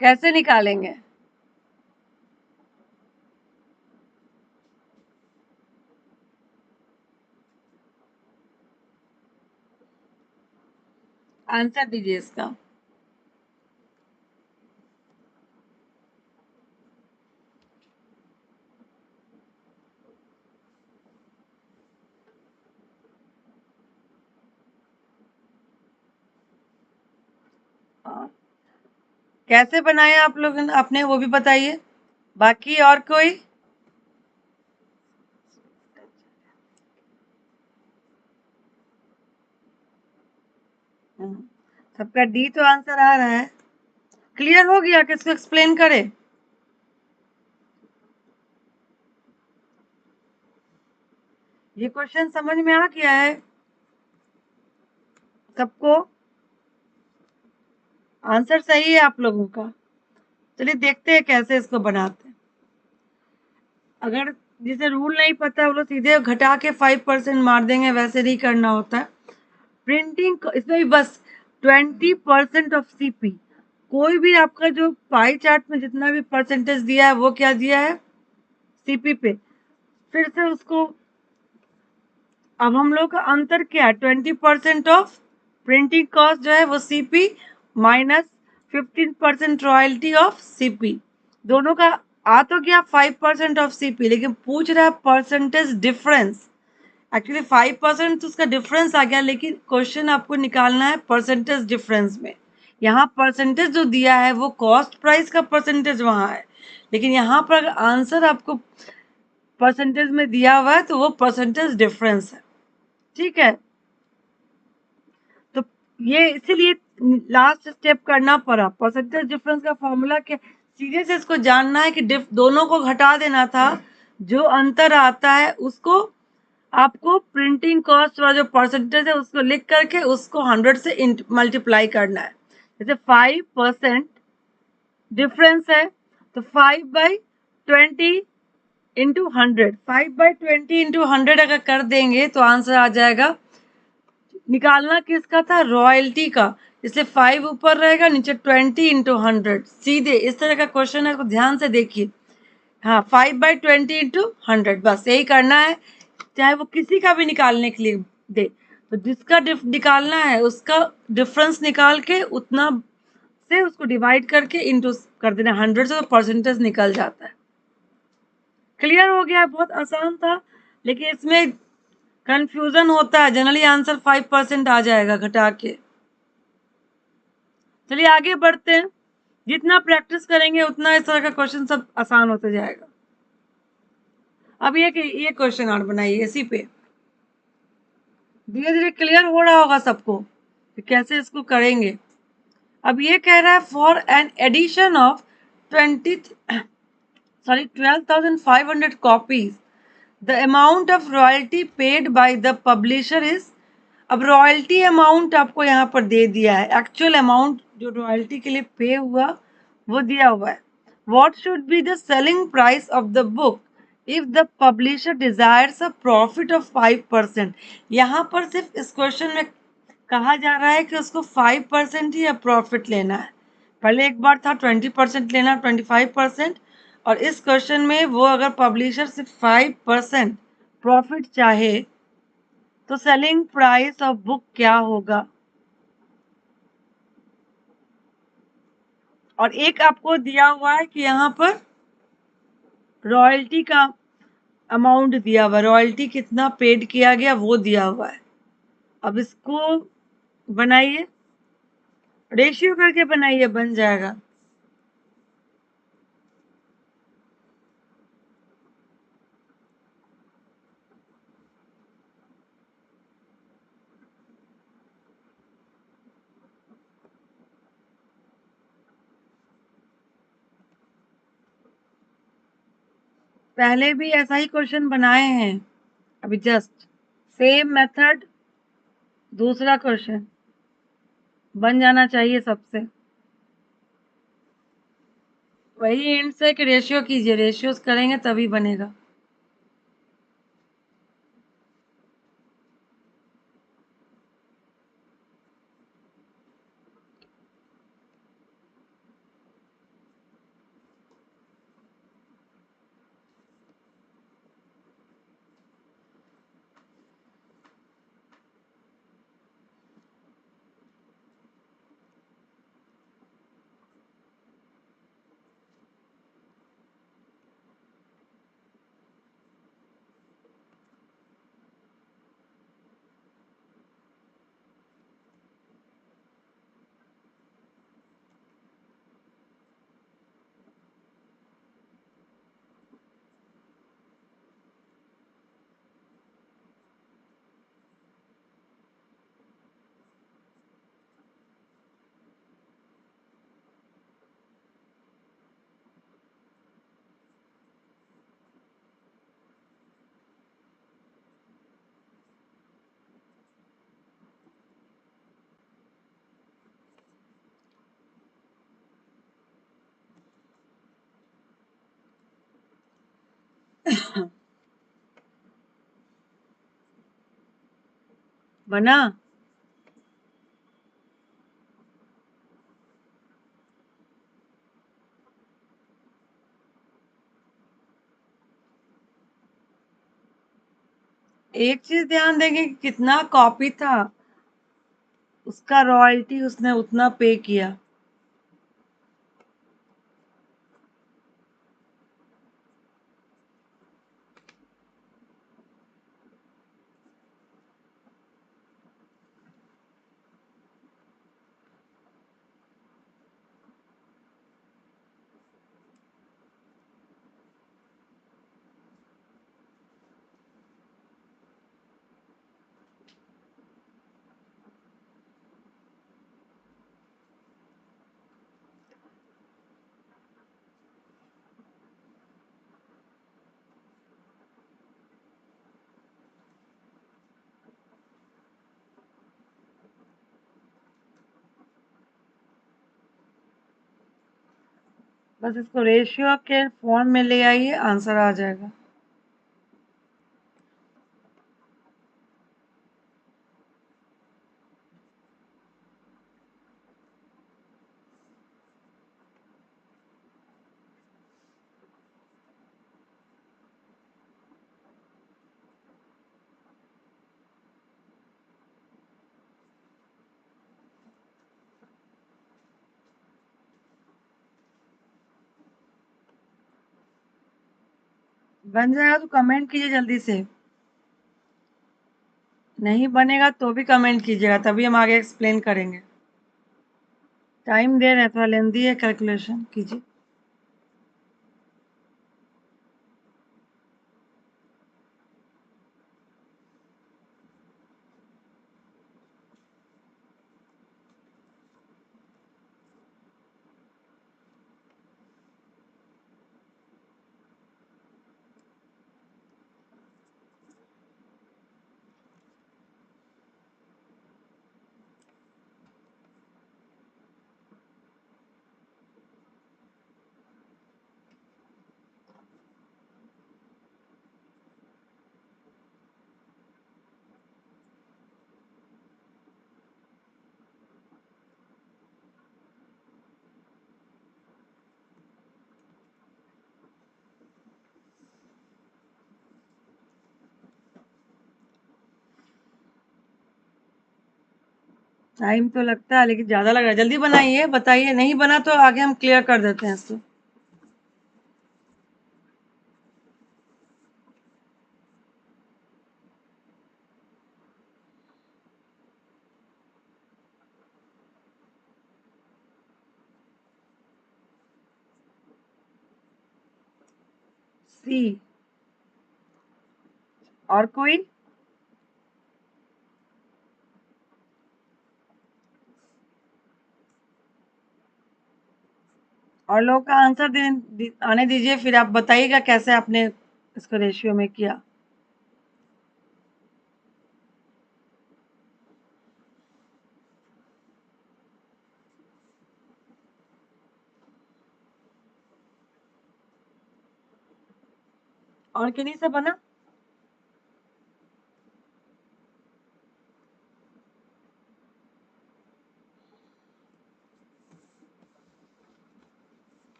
कैसे निकालेंगे? आंसर दीजिए इसका। कैसे बनाया आप लोगों ने, आपने वो भी बताइए। बाकी और कोई? सबका डी तो आंसर आ रहा है। क्लियर हो गया? किसको एक्सप्लेन करे? ये क्वेश्चन समझ में आ गया है सबको? आंसर सही है आप लोगों का। चलिए देखते हैं कैसे इसको बनाते हैं। अगर जिसे रूल नहीं पता वो लोग सीधे घटा के 5% मार देंगे, वैसे नहीं करना होता है। प्रिंटिंग इसमें भी बस 20% ऑफ सीपी, कोई भी आपका जो पाई चार्ट में जितना भी परसेंटेज दिया है वो क्या दिया है, सीपी पे। फिर से उसको, अब हम लोग का अंतर क्या है, 20% ऑफ प्रिंटिंग कॉस्ट जो है वो CP minus 15% royalty of CP, दोनों का आ तो गया 5% ऑफ सीपी, लेकिन पूछ रहा है परसेंटेज डिफरेंस। एक्चुअली 5% तो उसका डिफरेंस आ गया, लेकिन क्वेश्चन आपको निकालना है परसेंटेज डिफरेंस में। यहाँ परसेंटेज जो दिया है वो कॉस्ट प्राइस का परसेंटेज वहाँ है, लेकिन यहाँ पर आंसर आपको परसेंटेज में दिया हुआ है तो वो परसेंटेज डिफरेंस है, ठीक है। तो ये इसीलिए लास्ट स्टेप करना पड़ा, परसेंटेज डिफरेंस का फॉर्मूला क्या, सीधे से इसको जानना है कि दोनों को घटा देना था, जो अंतर आता है उसको आपको प्रिंटिंग कॉस्ट वाला जो परसेंटेज है उसको लिख करके उसको 100 से मल्टीप्लाई करना है। जैसे 5% डिफरेंस है तो 5/20 इंटू 100, 5/20 इंटू 100 अगर कर देंगे तो आंसर आ जाएगा। निकालना किसका था, रॉयल्टी का, इसलिए 5 ऊपर रहेगा, नीचे 20 इंटू 100, सीधे इस तरह का क्वेश्चन है, तो ध्यान से देखिए। हाँ, 5/20 इंटू 100, बस यही करना है, चाहे वो किसी का भी निकालने के लिए दे। तो जिसका निकालना है उसका डिफरेंस निकाल के उतना से उसको डिवाइड करके इंटू कर देना 100 से, तो परसेंटेज निकल जाता है। क्लियर हो गया? बहुत आसान था, लेकिन इसमें कंफ्यूजन होता है। जनरली आंसर 5% आ जाएगा घटा के। चलिए आगे बढ़ते हैं, जितना प्रैक्टिस करेंगे उतना इस तरह का क्वेश्चन सब आसान होता जाएगा। अब ये क्वेश्चन और बनाइए इसी पे, धीरे धीरे क्लियर हो रहा होगा सबको कि कैसे इसको करेंगे। अब ये कह रहा है for an edition of 12,500 copies the amount of royalty paid by the publisher is. अब रॉयल्टी अमाउंट आपको यहाँ पर दे दिया है, एक्चुअल अमाउंट जो रॉयल्टी के लिए पे हुआ वो दिया हुआ है। What should be the selling price of the book if the publisher desires a profit of 5%। यहाँ पर सिर्फ इस क्वेश्चन में कहा जा रहा है कि उसको 5% ही प्रॉफिट लेना है। पहले एक बार था 20% लेना, 25%, और इस क्वेश्चन में वो अगर पब्लिशर सिर्फ 5% प्रॉफिट चाहे तो सेलिंग प्राइस ऑफ बुक क्या होगा। और एक आपको दिया हुआ है कि यहाँ पर रॉयल्टी का अमाउंट दिया हुआ है, रॉयल्टी कितना पेड किया गया वो दिया हुआ है। अब इसको बनाइए, रेशियो करके बनाइए, बन जाएगा। पहले भी ऐसा ही क्वेश्चन बनाए हैं, अभी जस्ट सेम मेथड, दूसरा क्वेश्चन बन जाना चाहिए सबसे। वही एंड से कि रेशियो कीजिए, रेशियोज करेंगे तभी बनेगा। बना। एक चीज ध्यान देंगे कि कितना कॉपी था, उसका रॉयल्टी उसने उतना पे किया। बस इसको रेशियो के फॉर्म में ले आइए, आंसर आ जाएगा। बन जाएगा तो कमेंट कीजिए जल्दी से। नहीं बनेगा तो भी कमेंट कीजिएगा, तभी हम आगे एक्सप्लेन करेंगे। टाइम दे रहे हैं, थोड़ा लेंदी है, कैलकुलेशन कीजिए। टाइम तो लगता है लेकिन ज्यादा लग रहा है, जल्दी बनाइए, बताइए। नहीं बना तो आगे हम क्लियर कर देते हैं इसको। सी। और कोई? और लोग का आंसर आने दीजिए, फिर आप बताइएगा कैसे आपने इसको रेशियो में किया। और किन्हीं से बना?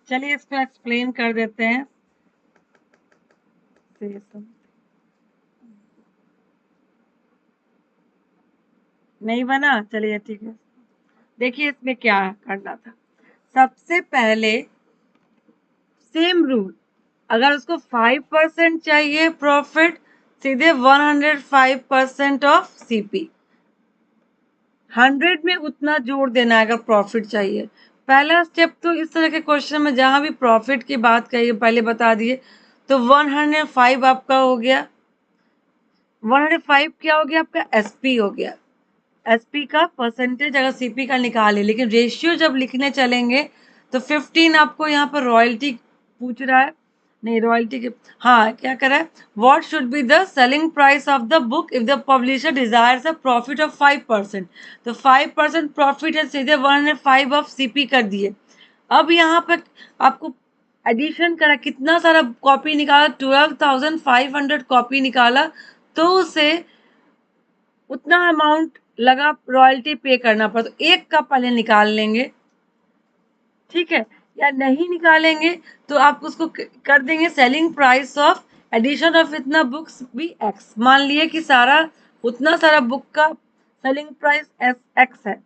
चलिए इसको एक्सप्लेन कर देते हैं। नहीं बना, चलिए ठीक है। देखिए इसमें क्या करना था। सबसे पहले सेम रूल, अगर उसको 5% चाहिए प्रॉफिट, सीधे 105% ऑफ सीपी, 100 में उतना जोड़ देना है अगर प्रॉफिट चाहिए। पहला स्टेप तो इस तरह के क्वेश्चन में जहां भी प्रॉफिट की बात कही पहले बता दिए, तो 105 आपका हो गया। 105 क्या हो गया आपका? एसपी हो गया। एसपी का परसेंटेज अगर सीपी का निकाले, लेकिन रेशियो जब लिखने चलेंगे तो 15 आपको यहाँ पर रॉयल्टी पूछ रहा है। नहीं, रॉयल्टी के, हाँ क्या करा है, what should be the selling price of the book if the publisher desires a profit of 5%। तो 5% प्रॉफिट है, सीधे 105 ऑफ सीपी कर दिए। अब यहाँ पर आपको एडिशन करा, कितना सारा कॉपी निकाला, 12,500 कॉपी निकाला, तो उसे उतना अमाउंट लगा रॉयल्टी पे करना पड़ा। तो एक का पहले निकाल लेंगे, ठीक है, या नहीं निकालेंगे तो आप उसको कर देंगे selling price of edition of इतना बुक्स भी एक्स। मान लिए कि सारा उतना सारा बुक का सेलिंग प्राइस एक्स है,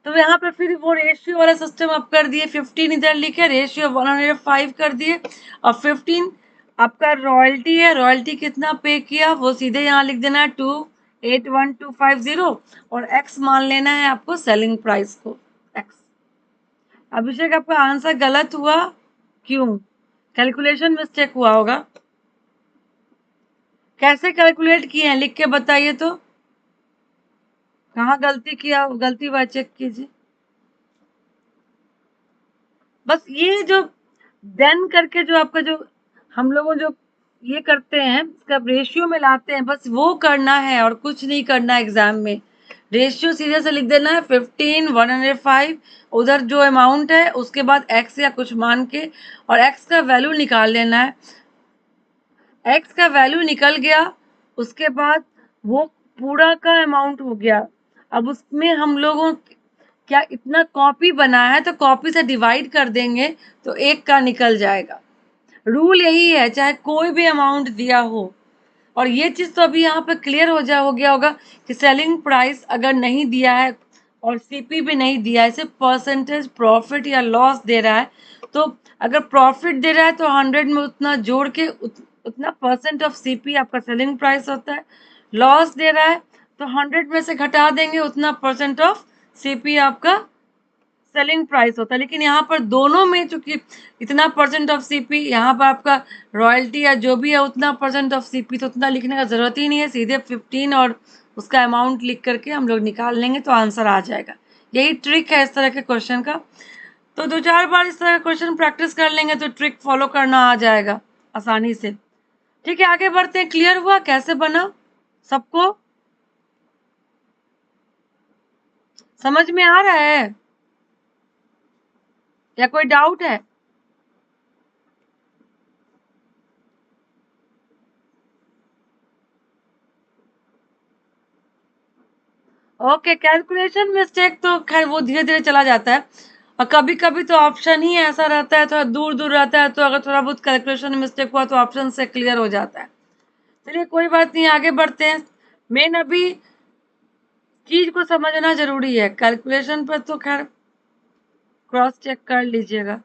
तो यहाँ पे फिर वो रेशियो वाला सिस्टम आप कर दिए। 15 इधर लिखे, रेशियो 105 कर दिए, और 15 आपका रॉयल्टी है। रॉयल्टी कितना पे किया वो सीधे यहाँ लिख देना है 281250, और एक्स मान लेना है आपको सेलिंग प्राइस को, एक्स। अभिषेक आपका आंसर गलत हुआ, क्यों? कैलकुलेशन मिस्टेक हुआ होगा। कैसे कैलकुलेट किए हैं लिख के बताइए तो, कहाँ गलती किया, गलती हुआ चेक कीजिए। बस ये जो देन करके जो आपका जो हम लोगों जो ये करते हैं, इसका रेशियो में लाते हैं, बस वो करना है और कुछ नहीं करना एग्जाम में। रेशियो सीधे से लिख देना है 15 105, उधर जो अमाउंट है उसके बाद एक्स या कुछ मान के, और एक्स का वैल्यू निकाल लेना है। एक्स का वैल्यू निकल गया, उसके बाद वो पूरा का अमाउंट हो गया। अब उसमें हम लोगों क्या इतना कॉपी बना है तो कॉपी से डिवाइड कर देंगे तो एक का निकल जाएगा। रूल यही है, चाहे कोई भी अमाउंट दिया हो। और ये चीज तो अभी यहाँ पे क्लियर हो गया होगा कि सेलिंग प्राइस अगर नहीं दिया है और सीपी भी नहीं दिया है, सिर्फ परसेंटेज प्रॉफिट या लॉस दे रहा है, तो अगर प्रॉफिट दे रहा है तो 100 में उतना जोड़ के उतना परसेंट ऑफ सीपी आपका सेलिंग प्राइस होता है। लॉस दे रहा है तो 100 में से घटा देंगे, उतना परसेंट ऑफ सीपी आपका सेलिंग प्राइस होता है। लेकिन यहाँ पर दोनों में चूंकि इतना परसेंट ऑफ सीपी, यहाँ पर आपका रॉयल्टी या जो भी है उतना परसेंट ऑफ सीपी, तो उतना लिखने का जरूरत ही नहीं है, सीधे 15 और उसका अमाउंट लिख करके हम लोग निकाल लेंगे तो आंसर आ जाएगा। यही ट्रिक है इस तरह के क्वेश्चन का। तो 2-4 बार इस तरह का क्वेश्चन प्रैक्टिस कर लेंगे तो ट्रिक फॉलो करना आ जाएगा आसानी से। ठीक है, आगे बढ़ते हैं। क्लियर हुआ कैसे बना सबको? समझ में आ रहा है या कोई डाउट है? ओके, कैलकुलेशन मिस्टेक तो खैर वो धीरे धीरे चला जाता है, और कभी कभी तो ऑप्शन ही ऐसा रहता है, थोड़ा दूर दूर रहता है, तो अगर थोड़ा बहुत कैलकुलेशन मिस्टेक हुआ तो ऑप्शन से क्लियर हो जाता है। चलिए कोई बात नहीं, आगे बढ़ते हैं। मेन अभी चीज को समझना जरूरी है, कैलकुलेशन पर तो खैर क्रॉस चेक कर लीजिएगा।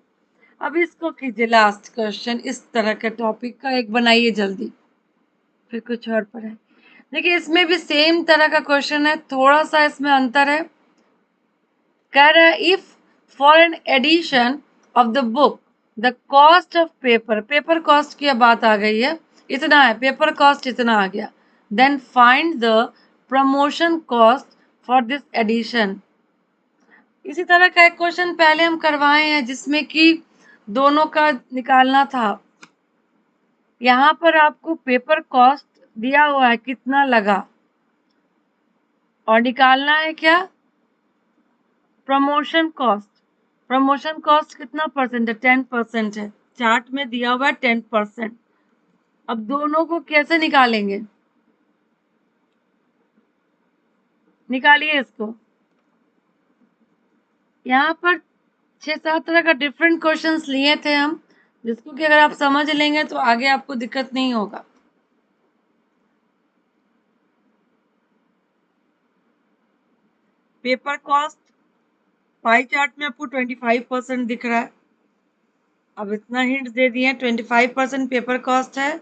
अब इसको कीजिए लास्ट क्वेश्चन, इस तरह के टॉपिक का एक बनाइए जल्दी, फिर कुछ और पढ़ाए। देखिए इसमें भी सेम तरह का क्वेश्चन है, थोड़ा सा इसमें अंतर है। कह रहा है if for an edition of the book the cost of paper, paper cost की बात आ गई है, इतना है, पेपर कॉस्ट इतना आ गया, then find the promotion cost for this edition. इसी तरह का एक क्वेश्चन पहले हम करवाए हैं जिसमें कि दोनों का निकालना था। यहाँ पर आपको पेपर कॉस्ट दिया हुआ है कितना लगा, और निकालना है क्या? Promotion cost. प्रमोशन कॉस्ट कितना परसेंट है? 10% है। चार्ट में दिया हुआ है 10%। अब दोनों को कैसे निकालेंगे? निकालिए इसको। यहाँ पर 6-7 तरह का डिफरेंट क्वेश्चंस लिए थे हम, जिसको कि अगर आप समझ लेंगे तो आगे आपको दिक्कत नहीं होगा। पेपर कॉस्ट पाई चार्ट में आपको 25% दिख रहा है। अब इतना हिंट दे दिए, 25% पेपर कॉस्ट है,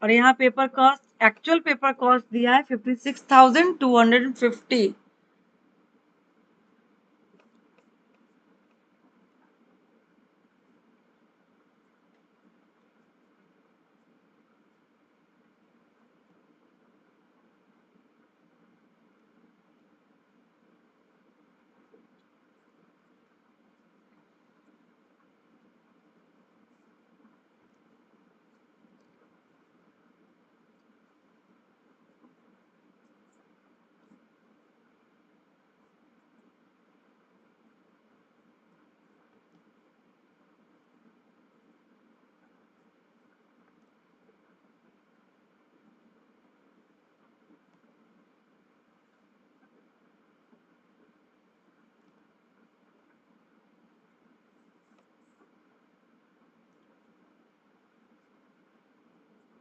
और यहाँ paper cost actual paper cost दिया है 56,250।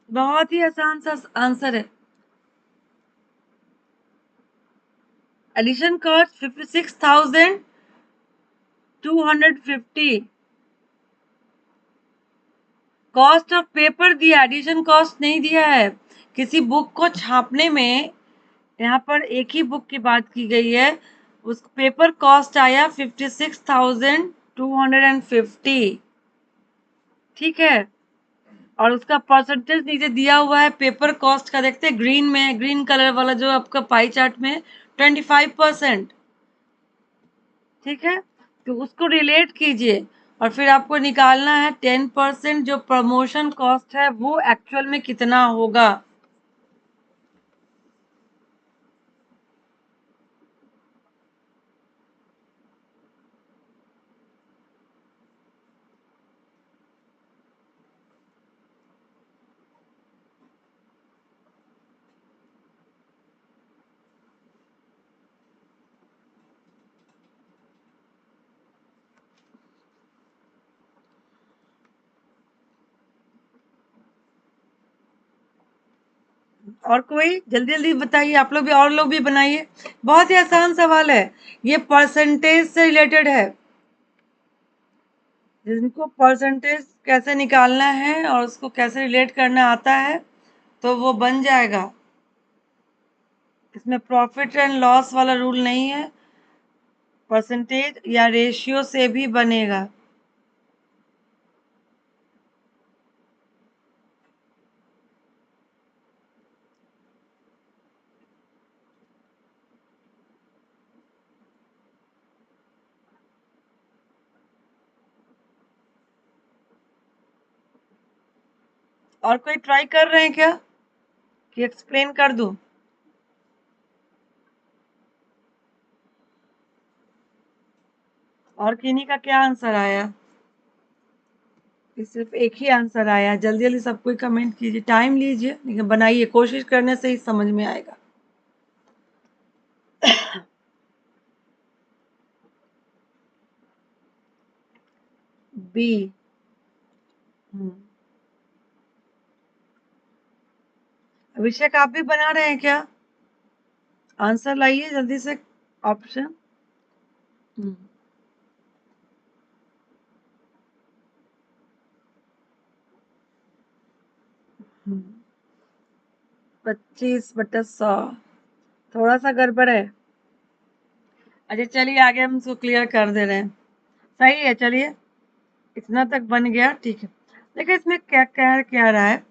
बहुत ही आसान सा आंसर है। Edition cost 56,250। Cost of paper दिया, एडिशन कॉस्ट नहीं दिया है। किसी बुक को छापने में, यहाँ पर एक ही बुक की बात की गई है, उस पेपर कॉस्ट आया 56,250। ठीक है, और उसका परसेंटेज नीचे दिया हुआ है पेपर कॉस्ट का, देखते हैं ग्रीन में, ग्रीन कलर वाला जो आपका पाई चार्ट में 25%। ठीक है, तो उसको रिलेट कीजिए और फिर आपको निकालना है 10% जो प्रमोशन कॉस्ट है वो एक्चुअल में कितना होगा। और कोई जल्दी जल्दी बताइए, आप लोग भी, और लोग भी बनाइए। बहुत ही आसान सवाल है, ये परसेंटेज से रिलेटेड है। जिनको परसेंटेज कैसे निकालना है और उसको कैसे रिलेट करना आता है तो वो बन जाएगा। इसमें प्रॉफिट एंड लॉस वाला रूल नहीं है, परसेंटेज या रेशियो से भी बनेगा। और कोई ट्राई कर रहे हैं क्या कि एक्सप्लेन कर दूं? और किन्हीं का क्या आंसर आया? सिर्फ एक ही आंसर आया। जल्दी जल्दी सब कोई कमेंट कीजिए, टाइम लीजिए लेकिन बनाइए, कोशिश करने से ही समझ में आएगा। बी। अभिषेक आप भी बना रहे हैं क्या? आंसर लाइए जल्दी से, ऑप्शन। 25/100 थोड़ा सा गड़बड़ है। अच्छा चलिए आगे हम इसको क्लियर कर दे रहे हैं। सही है, चलिए इतना तक बन गया, ठीक है। देखिए इसमें क्या कह क्या रहा है,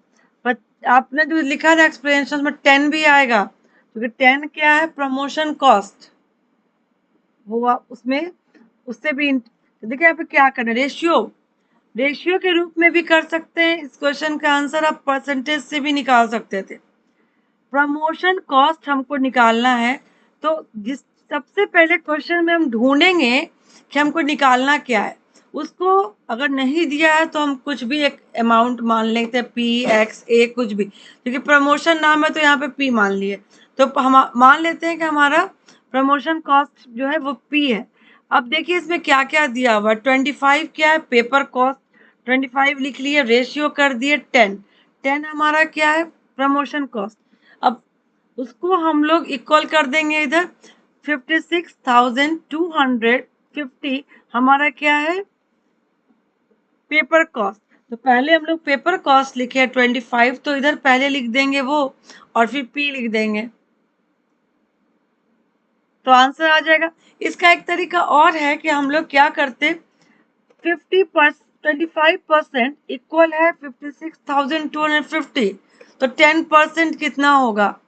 आपने जो लिखा था एक्सप्लेनेशन में 10 भी आएगा, क्योंकि 10 क्या है, प्रमोशन कॉस्ट। वो उसमें उससे भी देखिए यहाँ पे क्या करना है, रेशियो, रेशियो के रूप में भी कर सकते हैं। इस क्वेश्चन का आंसर आप परसेंटेज से भी निकाल सकते थे। प्रमोशन कॉस्ट हमको निकालना है, तो जिस सबसे पहले क्वेश्चन में हम ढूंढेंगे कि हमको निकालना क्या है, उसको अगर नहीं दिया है तो हम कुछ भी एक अमाउंट मान लेते हैं, पी एक्स ए कुछ भी, क्योंकि प्रमोशन नाम है तो यहाँ पे पी मान लिए, तो हम मान लेते हैं कि हमारा प्रमोशन कॉस्ट जो है वो पी है। अब देखिए इसमें क्या क्या दिया हुआ है। 25 क्या है, पेपर कॉस्ट 25 लिख लिए, रेशियो कर दिए 10, 10 हमारा क्या है, प्रमोशन कॉस्ट। अब उसको हम लोग इक्वल कर देंगे इधर, 56,250 हमारा क्या है, पेपर कॉस्ट। तो पहले हम लोग पेपर कॉस्ट लिखे 25, तो इधर पहले लिख देंगे वो, और फिर पी लिख देंगे, तो आंसर आ जाएगा। इसका एक तरीका और है कि हम लोग क्या करते, 25% इक्वल है 56,250, तो 10% कितना होगा,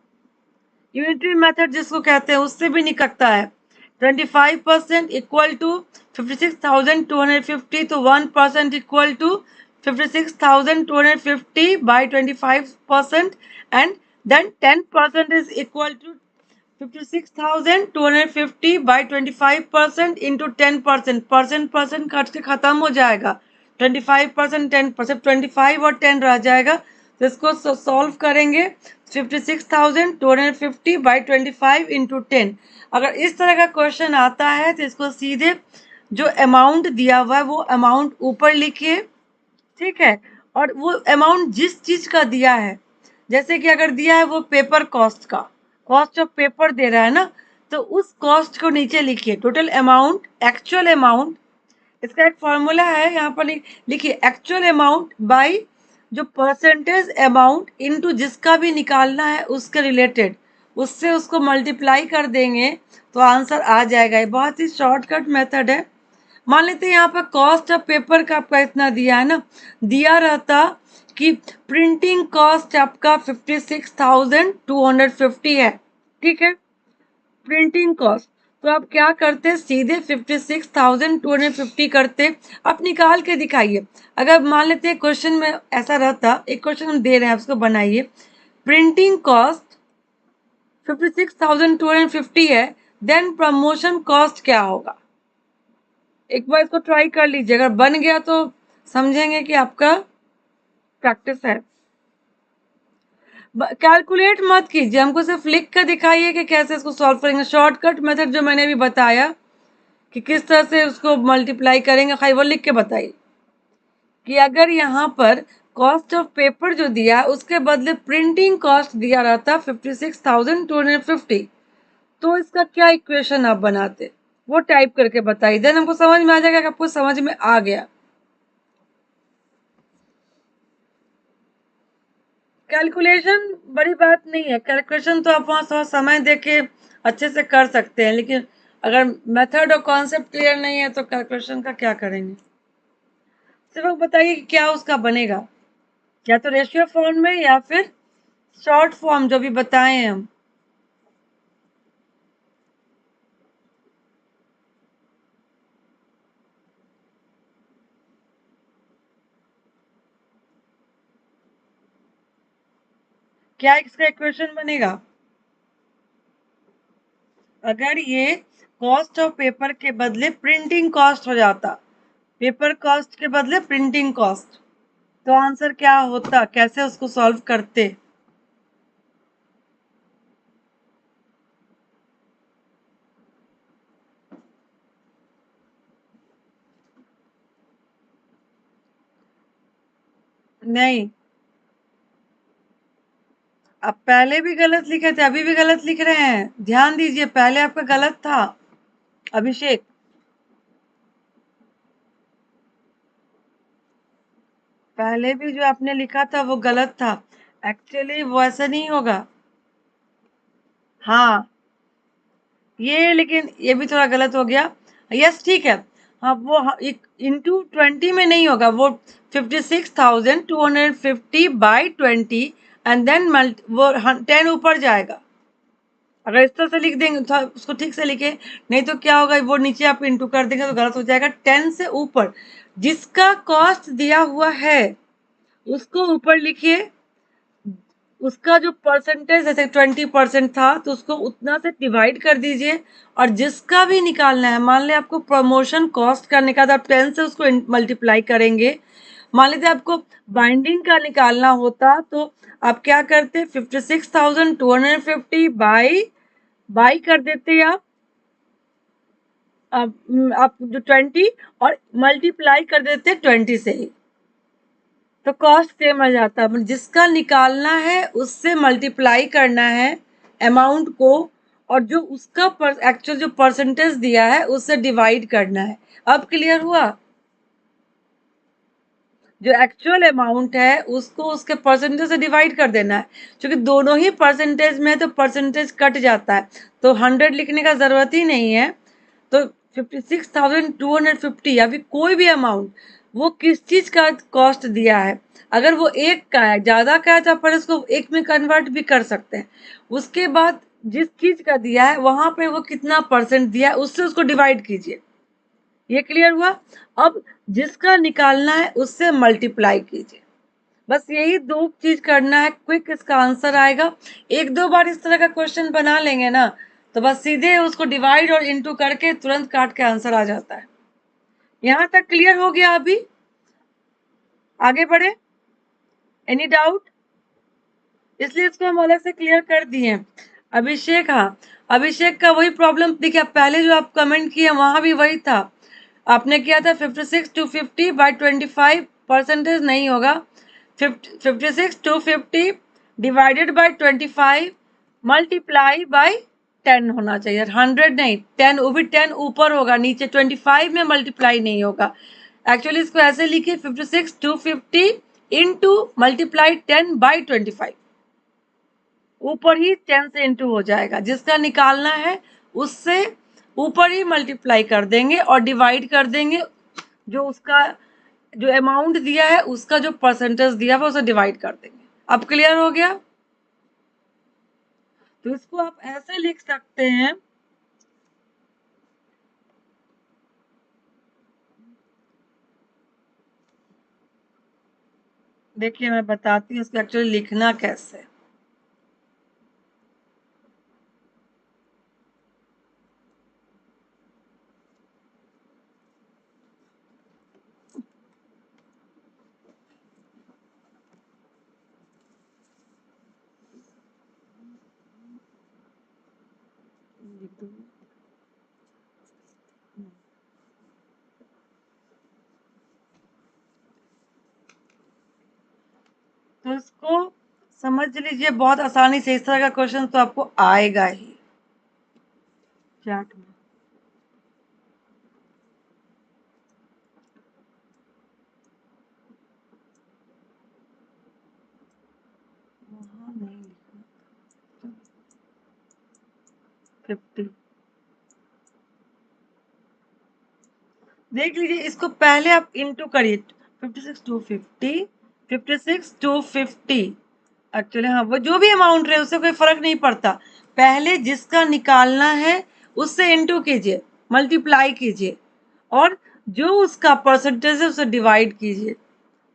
यूनिटरी मेथड जिसको कहते हैं उससे भी निकलता है। 25% इक्वल टू 56,250, तो 1% equal to 56,250 by 25%, and then 10% is equal to 56,250 by 25% into 10%, percent cut के खत्म हो जाएगा। 25%, 10%, 25 और 10 रह जाएगा, तो इसको सॉल्व करेंगे, 56,250 बाई 25 इंटू 10। अगर इस तरह का क्वेश्चन आता है तो इसको सीधे जो अमाउंट दिया हुआ है वो अमाउंट ऊपर लिखिए, ठीक है, और वो अमाउंट जिस चीज का दिया है, जैसे कि अगर दिया है वो पेपर कॉस्ट का, कॉस्ट ऑफ पेपर दे रहा है ना, तो उस कॉस्ट को नीचे लिखिए, टोटल अमाउंट, एक्चुअल अमाउंट, इसका एक फॉर्मूला है यहाँ पर लिखिए, एक्चुअल अमाउंट बाई जो परसेंटेज अमाउंट इनटू जिसका भी निकालना है उसके रिलेटेड, उससे उसको मल्टीप्लाई कर देंगे तो आंसर आ जाएगा। ये बहुत ही शॉर्टकट मेथड है। मान लेते हैं यहाँ पर कॉस्ट ऑफ पेपर का आपका इतना दिया है ना, दिया रहता कि प्रिंटिंग कॉस्ट आपका 56,250 है, ठीक है, प्रिंटिंग कॉस्ट। तो आप क्या करते, सीधे 56,250 करते, आप निकाल के दिखाइए। अगर मान लेते हैं क्वेश्चन में ऐसा रहता, एक क्वेश्चन हम दे रहे हैं उसको बनाइए, प्रिंटिंग कॉस्ट 56,250 है, देन प्रमोशन कॉस्ट क्या होगा, एक बार इसको ट्राई कर लीजिए, अगर बन गया तो समझेंगे कि आपका प्रैक्टिस है। कैलकुलेट मत कीजिए, हमको सिर्फ लिख कर दिखाइए कि कैसे इसको सॉल्व करेंगे। शॉर्टकट मेथड जो मैंने अभी बताया कि किस तरह से उसको मल्टीप्लाई करेंगे, खाली वो लिख के बताइए कि अगर यहाँ पर कॉस्ट ऑफ पेपर जो दिया उसके बदले प्रिंटिंग कॉस्ट दिया रहता 56,250, तो इसका क्या इक्वेशन आप बनाते, वो टाइप करके बताइए, देन हमको समझ में आ जाएगा कि आपको समझ में आ गया। कैलकुलेशन बड़ी बात नहीं है, कैलकुलेशन तो आप वहाँ थोड़ा समय दे के अच्छे से कर सकते हैं, लेकिन अगर मेथड और कॉन्सेप्ट क्लियर नहीं है तो कैलकुलेशन का क्या करेंगे। सिर्फ बताइए कि क्या उसका बनेगा, या तो रेशियो फॉर्म में या फिर शॉर्ट फॉर्म जो भी बताए हैं हम। क्या इसका इक्वेशन बनेगा, अगर ये कॉस्ट ऑफ पेपर के बदले प्रिंटिंग कॉस्ट हो जाता, पेपर कॉस्ट के बदले प्रिंटिंग कॉस्ट, तो आंसर क्या होता, कैसे उसको सॉल्व करते। नहीं, आप पहले भी गलत लिखे थे, अभी भी गलत लिख रहे हैं, ध्यान दीजिए, पहले आपका गलत था अभिषेक, पहले भी जो आपने लिखा था वो गलत था, एक्चुअली वो ऐसा नहीं होगा। हाँ, ये लेकिन ये भी थोड़ा गलत हो गया, यस ठीक है। हाँ वो इंटू 20 में नहीं होगा, वो 56,250 बाई 20, एंड देन वो 10 ऊपर जाएगा। अगर इस तरह से लिख देंगे तो उसको ठीक से लिखे, नहीं तो क्या होगा, वो नीचे आप इंटू कर देंगे तो गलत हो जाएगा। 10 से ऊपर जिसका कॉस्ट दिया हुआ है उसको ऊपर लिखिए, उसका जो परसेंटेज जैसे 20% था तो उसको उतना से डिवाइड कर दीजिए, और जिसका भी निकालना है, मान लिया आपको प्रमोशन कॉस्ट का निकालना, आप 10 से उसको मल्टीप्लाई करेंगे। मान लीजिए आपको बाइंडिंग का निकालना होता तो आप क्या करते, 56,250 बाई कर देते आप जो 20 और मल्टीप्लाई कर देते 20 से ही, तो कॉस्ट सेम आ जाता है। जिसका निकालना है उससे मल्टीप्लाई करना है अमाउंट को, और जो उसका एक्चुअल जो परसेंटेज दिया है उससे डिवाइड करना है। अब क्लियर हुआ? जो एक्चुअल अमाउंट है उसको उसके परसेंटेज से डिवाइड कर देना है। क्योंकि दोनों ही परसेंटेज में है तो परसेंटेज कट जाता है, तो 100 लिखने का जरूरत ही नहीं है। तो 56,250 या फिर कोई भी अमाउंट, वो किस चीज का कॉस्ट दिया है। अगर वो एक का है, ज्यादा का है, तो आप इसको एक में कन्वर्ट भी कर सकते हैं। उसके बाद जिस चीज का दिया है वहां पे वो कितना परसेंट दिया है उससे उसको डिवाइड कीजिए। ये क्लियर हुआ? अब जिसका निकालना है उससे मल्टीप्लाई कीजिए। बस यही दो चीज करना है, क्विक इसका आंसर आएगा। एक दो बार इस तरह का क्वेश्चन बना लेंगे ना, तो बस सीधे उसको डिवाइड और इनटू करके तुरंत काट के आंसर आ जाता है। यहां तक क्लियर हो गया? अभी आगे बढ़े? Any doubt? इसलिए इसको हम अलग से क्लियर कर दिए। अभिषेक, हाँ, अभिषेक का वही प्रॉब्लम देखिए, पहले जो आप कमेंट किए वहां भी वही था। आपने किया था 56,250/25 परसेंटेज नहीं होगा, 56,250 डिवाइडेड बाय 25 मल्टीप्लाई बाय 10 होना चाहिए। 100 नहीं, 10, वो भी 10 ऊपर होगा, नीचे 25 में मल्टीप्लाई नहीं होगा। एक्चुअली इसको ऐसे लिखिए, 56,250 इंटू मल्टीप्लाई 10/25, ऊपर ही 10 से इंटू हो जाएगा। जिसका निकालना है उससे ऊपर ही मल्टीप्लाई कर देंगे और डिवाइड कर देंगे, जो उसका जो अमाउंट दिया है उसका जो परसेंटेज दिया है उसे डिवाइड कर देंगे। अब क्लियर हो गया? तो इसको आप ऐसे लिख सकते हैं, देखिए मैं बताती हूँ इसको एक्चुअली लिखना कैसे। तो इसको समझ लीजिए बहुत आसानी से, इस तरह का क्वेश्चन तो आपको आएगा ही चार्ट में। वहाँ नहीं लिखा, 50 देख लीजिए। इसको पहले आप इंटू करिए, 56,250, 56,250। एक्चुअली हाँ, वो जो भी अमाउंट रहे उससे कोई फर्क नहीं पड़ता। पहले जिसका निकालना है उससे इंटू कीजिए, मल्टीप्लाई कीजिए, और जो उसका परसेंटेज है उसे डिवाइड कीजिए।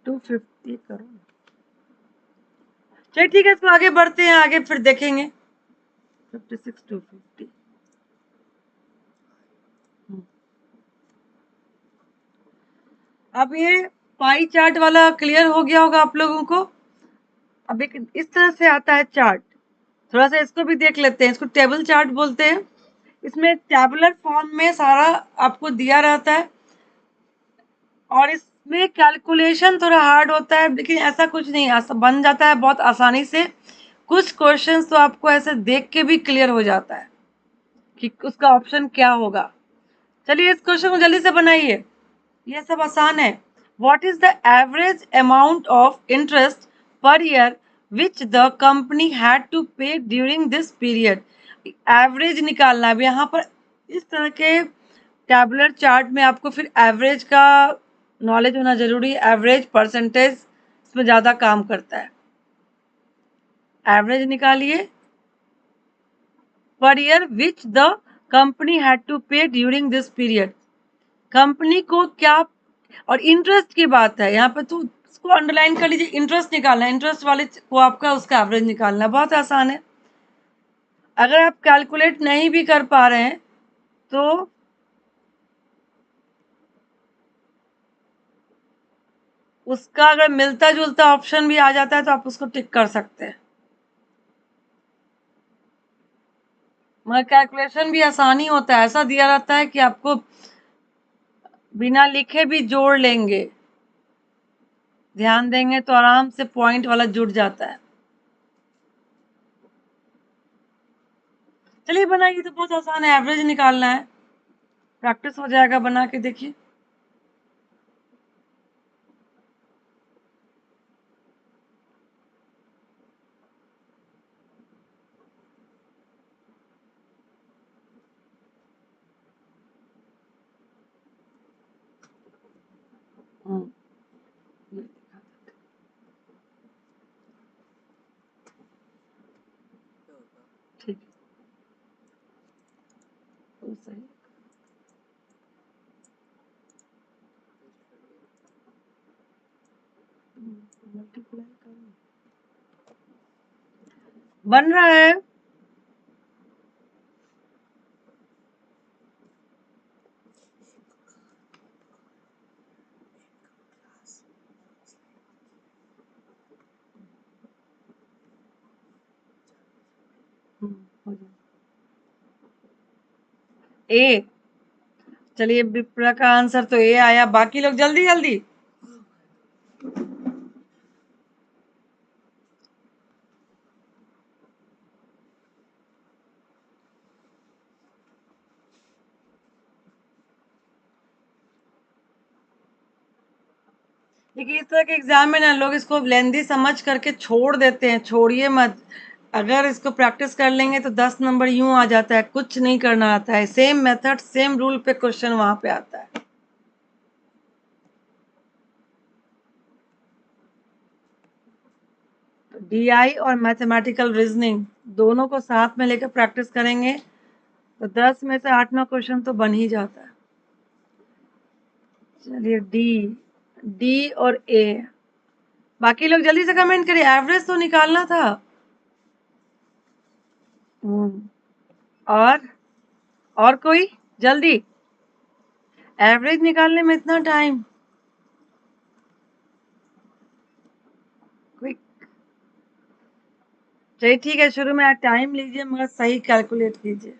250 करो। चलिए ठीक है, इसको आगे बढ़ते हैं, आगे फिर देखेंगे। 56,250। अब ये पाई चार्ट वाला क्लियर हो गया होगा आप लोगों को। अब एक इस तरह से आता है चार्ट, थोड़ा सा इसको भी देख लेते हैं। इसको टेबल चार्ट बोलते हैं। इसमें टैबुलर फॉर्म में सारा आपको दिया रहता है, और इसमें कैलकुलेशन थोड़ा हार्ड होता है, लेकिन ऐसा कुछ नहीं, बन जाता है बहुत आसानी से। कुछ क्वेश्चंस तो आपको ऐसे देख के भी क्लियर हो जाता है कि उसका ऑप्शन क्या होगा। चलिए इस क्वेश्चन को जल्दी से बनाइए, ये सब आसान है। What is the average amount of interest per year which the company had to pay during this period. Average निकालना है। अब यहाँ पर इस तरह के टैबुलर चार्ट में आपको फिर एवरेज का नॉलेज होना जरूरी है। एवरेज परसेंटेज इसमें ज़्यादा काम करता है। एवरेज निकालिए, per year which the company had to pay during this period. Company को क्या, और इंटरेस्ट की बात है यहाँ पे, तो इसको अंडरलाइन कर लीजिए, इंटरेस्ट निकालना है, इंटरेस्ट वाले को आपका उसका एवरेज निकालना है, बहुत आसान है। अगर आप कैलकुलेट नहीं भी कर पा रहे हैं तो उसका अगर मिलता जुलता ऑप्शन भी आ जाता है तो आप उसको टिक कर सकते हैं। मगर कैलकुलेशन भी आसानी होता है, ऐसा दिया रहता है कि आपको बिना लिखे भी जोड़ लेंगे, ध्यान देंगे तो आराम से पॉइंट वाला जुड़ जाता है। चलिए बनाइए, तो बहुत आसान है, एवरेज निकालना है, प्रैक्टिस हो जाएगा, बना के देखिए। ठीक है, तो सही बन रहा है। ए, चलिए विप्रा का आंसर तो ए आया, बाकी लोग जल्दी जल्दी। देखिए इस तरह के एग्जाम में ना लोग इसको लेंदी समझ करके छोड़ देते हैं, छोड़िए मत। अगर इसको प्रैक्टिस कर लेंगे तो 10 नंबर यूं आ जाता है, कुछ नहीं करना आता है, सेम मेथड सेम रूल पे क्वेश्चन वहां पे आता है। डीआई और मैथमेटिकल रीजनिंग दोनों को साथ में लेकर प्रैक्टिस करेंगे तो 10 में से 8 क्वेश्चन तो बन ही जाता है। चलिए डी, डी और ए, बाकी लोग जल्दी से कमेंट करिए, एवरेज तो निकालना था। और कोई जल्दी, एवरेज निकालने में इतना टाइम, क्विक। चलिए ठीक है, शुरू में टाइम लीजिए मगर सही कैलकुलेट कीजिए।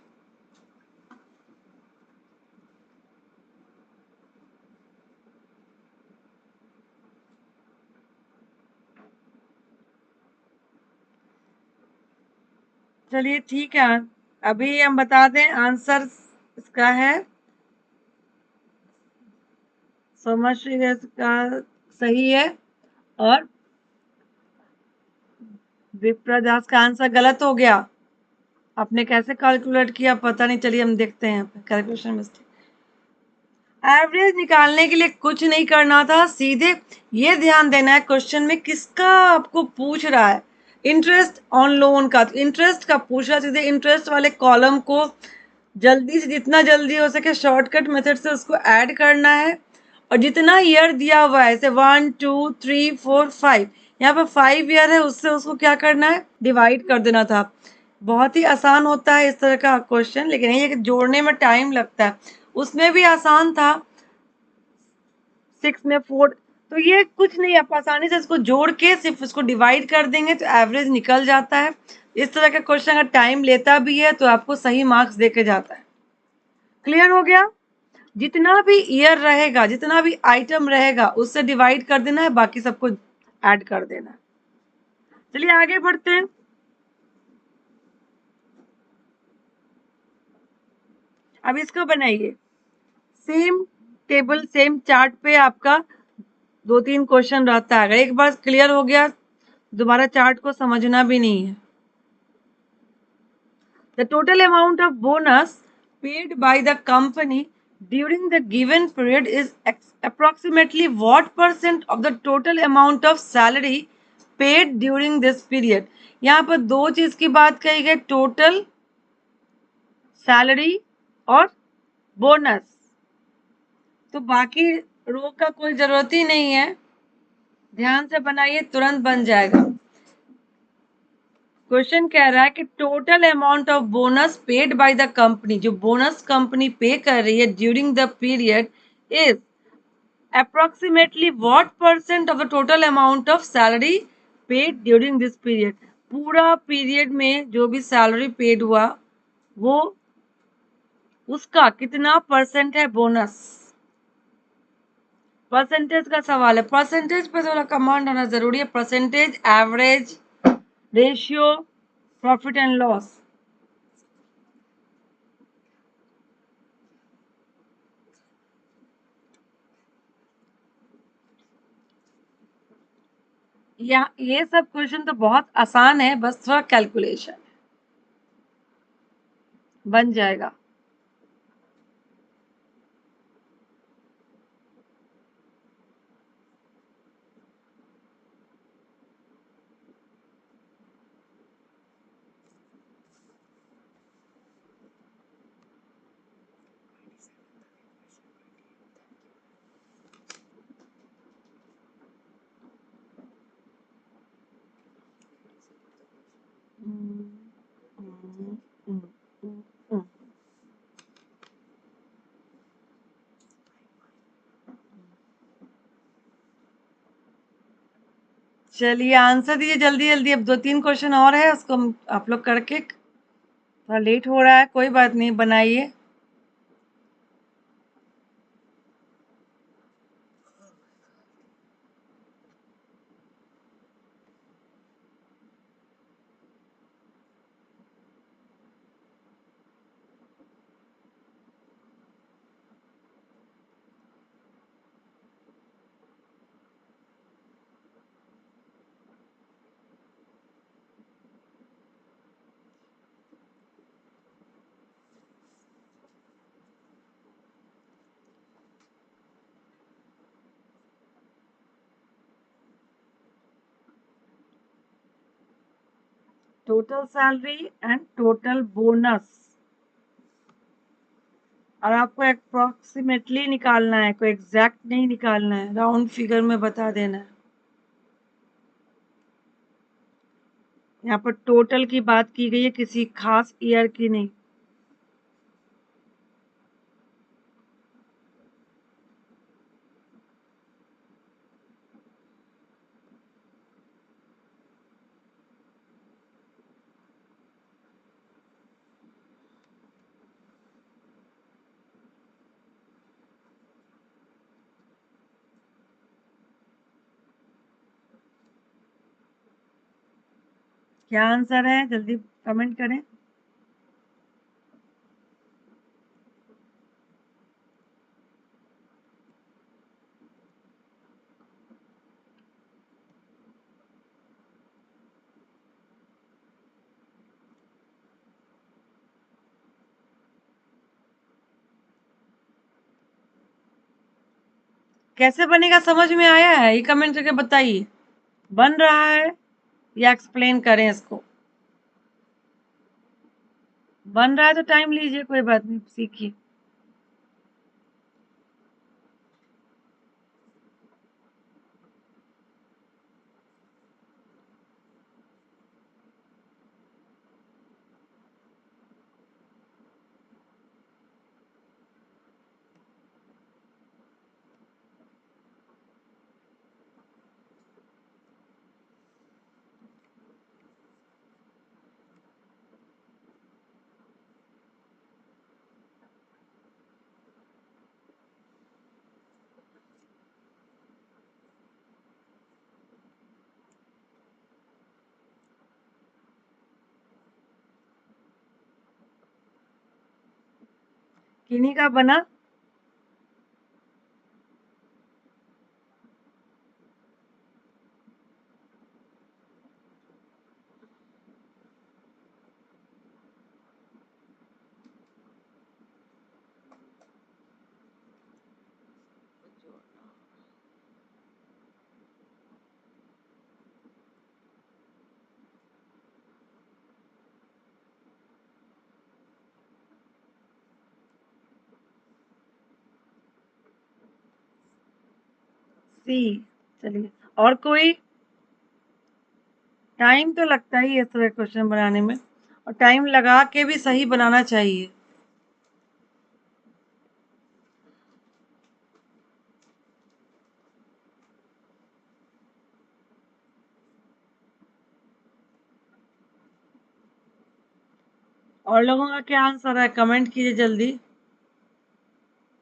चलिए ठीक है, अभी हम बता दें आंसर इसका है, सोमाश्री का सही है और विप्रा दास का आंसर गलत हो गया। आपने कैसे कैलकुलेट किया पता नहीं, चलिए हम देखते हैं कैलकुलेशन मिस्टेक। एवरेज निकालने के लिए कुछ नहीं करना था, सीधे ये ध्यान देना है क्वेश्चन में किसका आपको पूछ रहा है। इंटरेस्ट ऑन लोन का, इंटरेस्ट का पूछ रहा है, सीधे इंटरेस्ट वाले कॉलम को जल्दी से, जितना जल्दी हो सके शॉर्टकट मेथड से उसको ऐड करना है। और जितना ईयर दिया हुआ है, जैसे 1 2 3 4 5, यहाँ पर 5 ईयर है, उससे उसको क्या करना है, डिवाइड कर देना था। बहुत ही आसान होता है इस तरह का क्वेश्चन, लेकिन ये कि जोड़ने में टाइम लगता है, उसमें भी आसान था 6 में 4। तो ये कुछ नहीं, आप आसानी से इसको जोड़ के सिर्फ इसको डिवाइड कर देंगे तो एवरेज निकल जाता है। इस तरह का क्वेश्चन अगर टाइम लेता भी है तो आपको सही मार्क्स देके जाता है। क्लियर हो गया? जितना भी ईयर रहेगा, जितना भी आइटम रहेगा उससे डिवाइड कर देना है, बाकी सबको ऐड कर देना है। चलिए आगे बढ़ते हैं। अब इसको बनाइए, सेम टेबल सेम चार्ट पे आपका 2-3 क्वेश्चन रहता है, अगर एक बार क्लियर हो गया दोबारा चार्ट को समझना भी नहीं है। The total amount of bonus paid by the company during the given period is approximately what percent of the total amount of salary paid during this period। यहाँ पर दो चीज की बात कही गई, टोटल सैलरी और बोनस, तो बाकी रो का कोई जरूरत ही नहीं है, ध्यान से बनाइए, तुरंत बन जाएगा। क्वेश्चन कह रहा है कि total amount of bonus paid by the company, जो बोनस कंपनी पे कर रही है during the period is approximately what percent of the total amount of salary paid during this period. पूरा पीरियड में जो भी सैलरी पेड हुआ वो उसका कितना परसेंट है बोनस। परसेंटेज का सवाल है, परसेंटेज पे थोड़ा कमांड होना जरूरी है। Percentage, average, ratio, profit and loss. या ये सब क्वेश्चन तो बहुत आसान है, बस थोड़ा कैलकुलेशन बन जाएगा। चलिए आंसर दिए जल्दी जल्दी। अब 2-3 क्वेश्चन और है, उसको आप लोग करके, थोड़ा लेट हो रहा है, कोई बात नहीं, बनाइए। Total salary and total bonus, और आपको अप्रोक्सीमेटली निकालना है, कोई एग्जैक्ट नहीं निकालना है, राउंड फिगर में बता देना है। यहाँ पर टोटल की बात की गई है, किसी खास ईयर की नहीं। क्या आंसर है, जल्दी कमेंट करें। कैसे बनेगा समझ में आया है, ये कमेंट करके बताइए। बन रहा है या एक्सप्लेन करें इसको? बन रहा है तो टाइम लीजिए, कोई बात नहीं, सीखिए। किन्हीं का बना? सी। चलिए, और कोई? टाइम तो लगता ही है इस तरह क्वेश्चन बनाने में, और टाइम लगा के भी सही बनाना चाहिए। और लोगों का क्या आंसर है, कमेंट कीजिए जल्दी,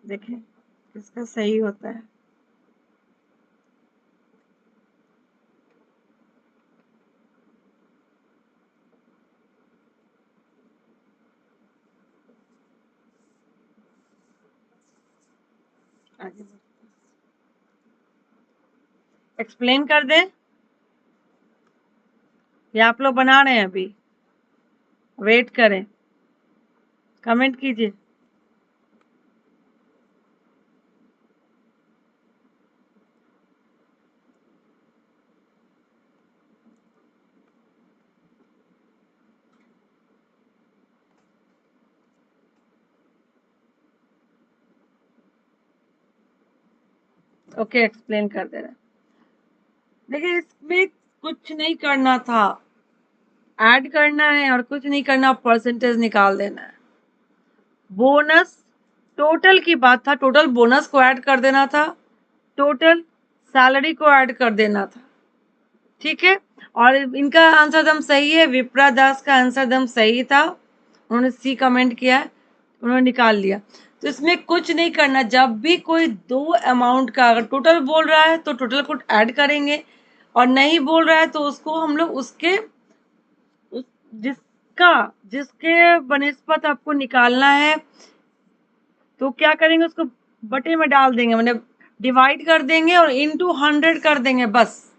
देखें किसका सही होता है। आगे एक्सप्लेन कर दें या आप लोग बना रहे हैं अभी? वेट करें, कमेंट कीजिए। ओके, एक्सप्लेन कर दे रहे हैं। देखिए, इसमें कुछ नहीं करना था, ऐड करना है और कुछ नहीं करना, परसेंटेज निकाल देना है। बोनस टोटल की बात था, टोटल बोनस को ऐड कर देना था, टोटल सैलरी को ऐड कर देना था, ठीक है। और इनका आंसर एकदम सही है, विप्रा दास का आंसर एकदम सही था, उन्होंने सी कमेंट किया है, उन्होंने निकाल लिया। तो इसमें कुछ नहीं करना, जब भी कोई दो अमाउंट का अगर टोटल बोल रहा है तो टोटल को ऐड करेंगे, और नहीं बोल रहा है तो उसको हम लोग उसके जिसका जिसके बनिस्पत आपको निकालना है तो क्या करेंगे, उसको बटे में डाल देंगे, मतलब डिवाइड कर देंगे और इनटू 100 कर देंगे बस।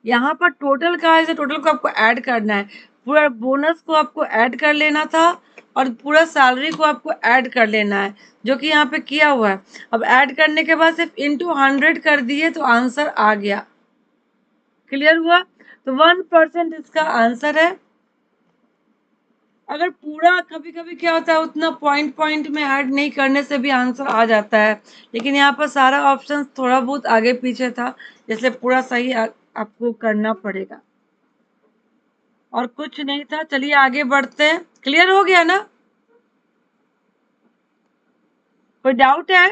यहाँ पर टोटल का है, टोटल को आपको ऐड करना है, पूरा बोनस को आपको ऐड कर लेना था और पूरा सैलरी को आपको ऐड कर लेना है, जो कि यहाँ पे किया हुआ है। अब ऐड करने के बाद सिर्फ इनटू 100 कर दिए तो आंसर आ गया। क्लियर हुआ? तो 1% इसका आंसर है। अगर पूरा कभी कभी क्या होता है, उतना पॉइंट पॉइंट में ऐड नहीं करने से भी आंसर आ जाता है, लेकिन यहाँ पर सारा ऑप्शन थोड़ा बहुत आगे पीछे था, जैसे पूरा सही आपको करना पड़ेगा, और कुछ नहीं था। चलिए आगे बढ़ते हैं। क्लियर हो गया ना? कोई डाउट है?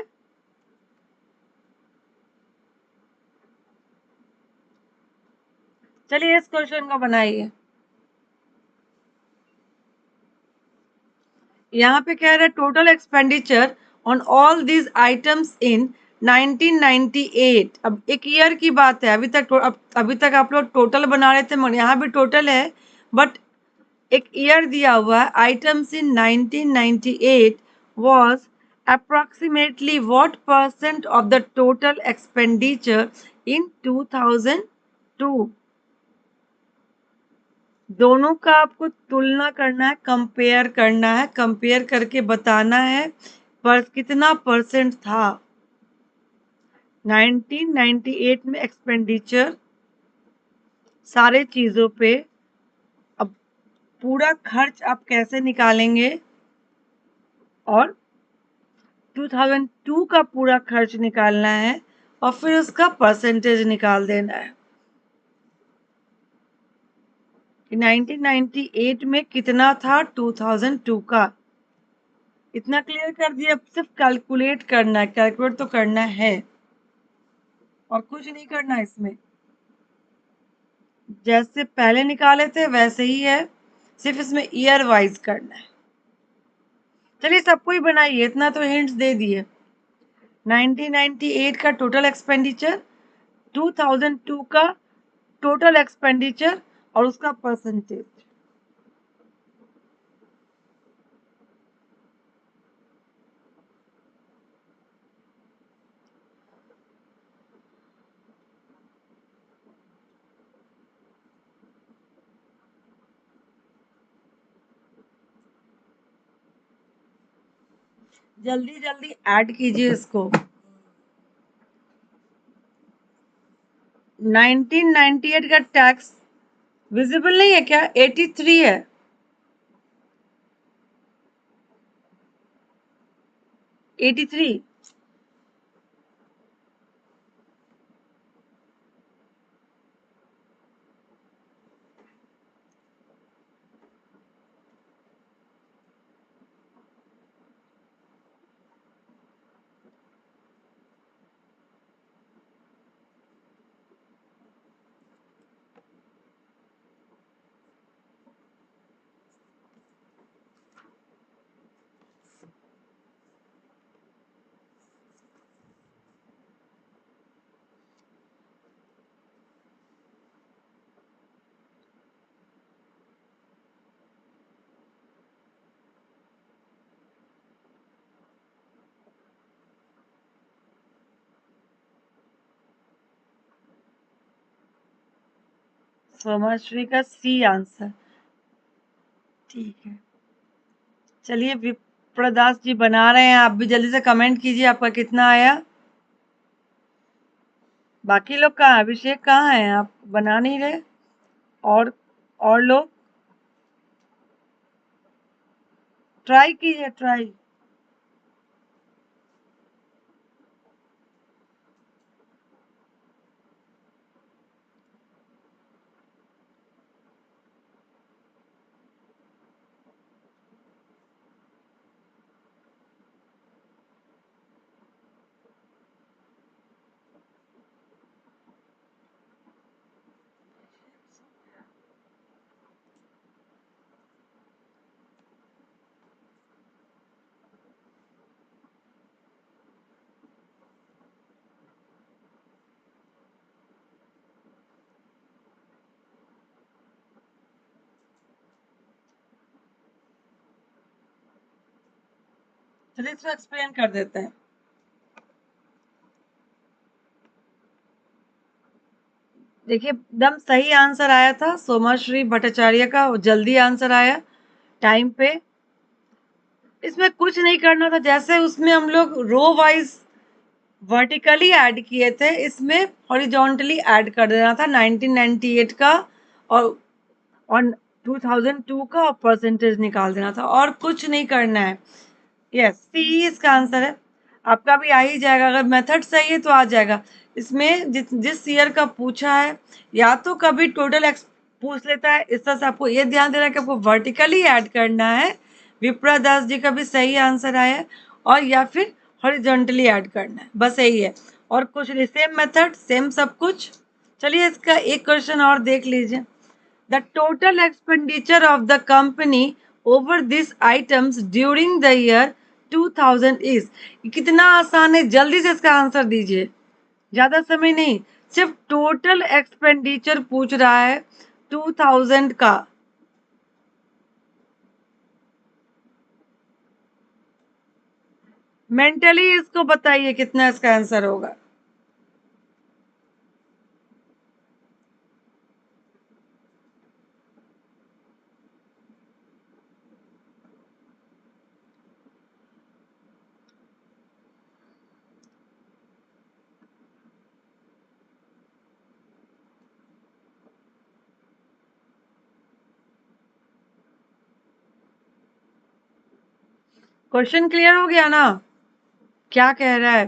चलिए इस क्वेश्चन को बनाइए। यहाँ पे कह रहा है total expenditure on all these items in 1998। अब एक ईयर की बात है, अभी तक आप लोग टोटल बना रहे थे, मगर यहाँ भी टोटल है, बट एक ईयर दिया हुआ है। Items in 1998 was approximately what percent of the total expenditure in 2002? दोनों का आपको तुलना करना है, कंपेयर करना है, कंपेयर करके बताना है पर कितना परसेंट था 1998 में एक्सपेंडिचर सारे चीजों पे। अब पूरा खर्च आप कैसे निकालेंगे और 2002 का पूरा खर्च निकालना है और फिर उसका परसेंटेज निकाल देना है कि 1998 में कितना था 2002 का। इतना क्लियर कर दिया, अब सिर्फ कैलकुलेट करना है, कैलकुलेट तो करना है और कुछ नहीं करना है इसमें, जैसे पहले निकाले थे वैसे ही है, सिर्फ इसमें ईयर वाइज करना है। चलिए सबको ही बनाइए, इतना तो हिंट्स दे दिए। 1998 का टोटल एक्सपेंडिचर, 2002 का टोटल एक्सपेंडिचर और उसका परसेंटेज। जल्दी जल्दी ऐड कीजिए इसको। 1998 का टैक्स विजिबल नहीं है क्या? 83 है, 83। सोमाश्री का सी आंसर। ठीक है, चलिए विप्रदास जी बना रहे हैं, आप भी जल्दी से कमेंट कीजिए आपका कितना आया। बाकी लोग कहाँ हैं? अभिषेक कहाँ हैं? आप बना नहीं रहे? और लोग ट्राई कीजिए, ट्राई। चलिए इसको एक्सप्लेन कर देते हैं। देखिए एकदम सही आंसर आया था सोमाश्री भट्टाचार्य का, जल्दी आंसर आया टाइम पे। इसमें कुछ नहीं करना था, जैसे उसमें हम लोग रो वाइज वर्टिकली ऐड किए थे, इसमें हॉरिजॉन्टली ऐड कर देना था 1998 का और 2002 का, और परसेंटेज निकाल देना था, और कुछ नहीं करना है। यस, सी इसका आंसर है। आपका भी आ ही जाएगा, अगर मेथड सही है तो आ जाएगा। इसमें जिस ईयर का पूछा है, या तो कभी टोटल एक्स पूछ लेता है, इस तरह से आपको ये ध्यान देना है कि आपको वर्टिकली ऐड करना है। विप्रा दास जी का भी सही आंसर आया है, और या फिर हॉरिजॉन्टली ऐड करना है, बस यही है, और कुछ नहीं। सेम मेथड, सेम सब कुछ। चलिए इसका एक क्वेश्चन और देख लीजिए। The total expenditure of the company over these items during the year 2000 is। कितना आसान है, जल्दी से इसका आंसर दीजिए, ज्यादा समय नहीं। सिर्फ टोटल एक्सपेंडिचर पूछ रहा है 2000 का। मेंटली इसको बताइए कितना इसका आंसर होगा। क्वेश्चन क्लियर हो गया ना, क्या कह रहा है?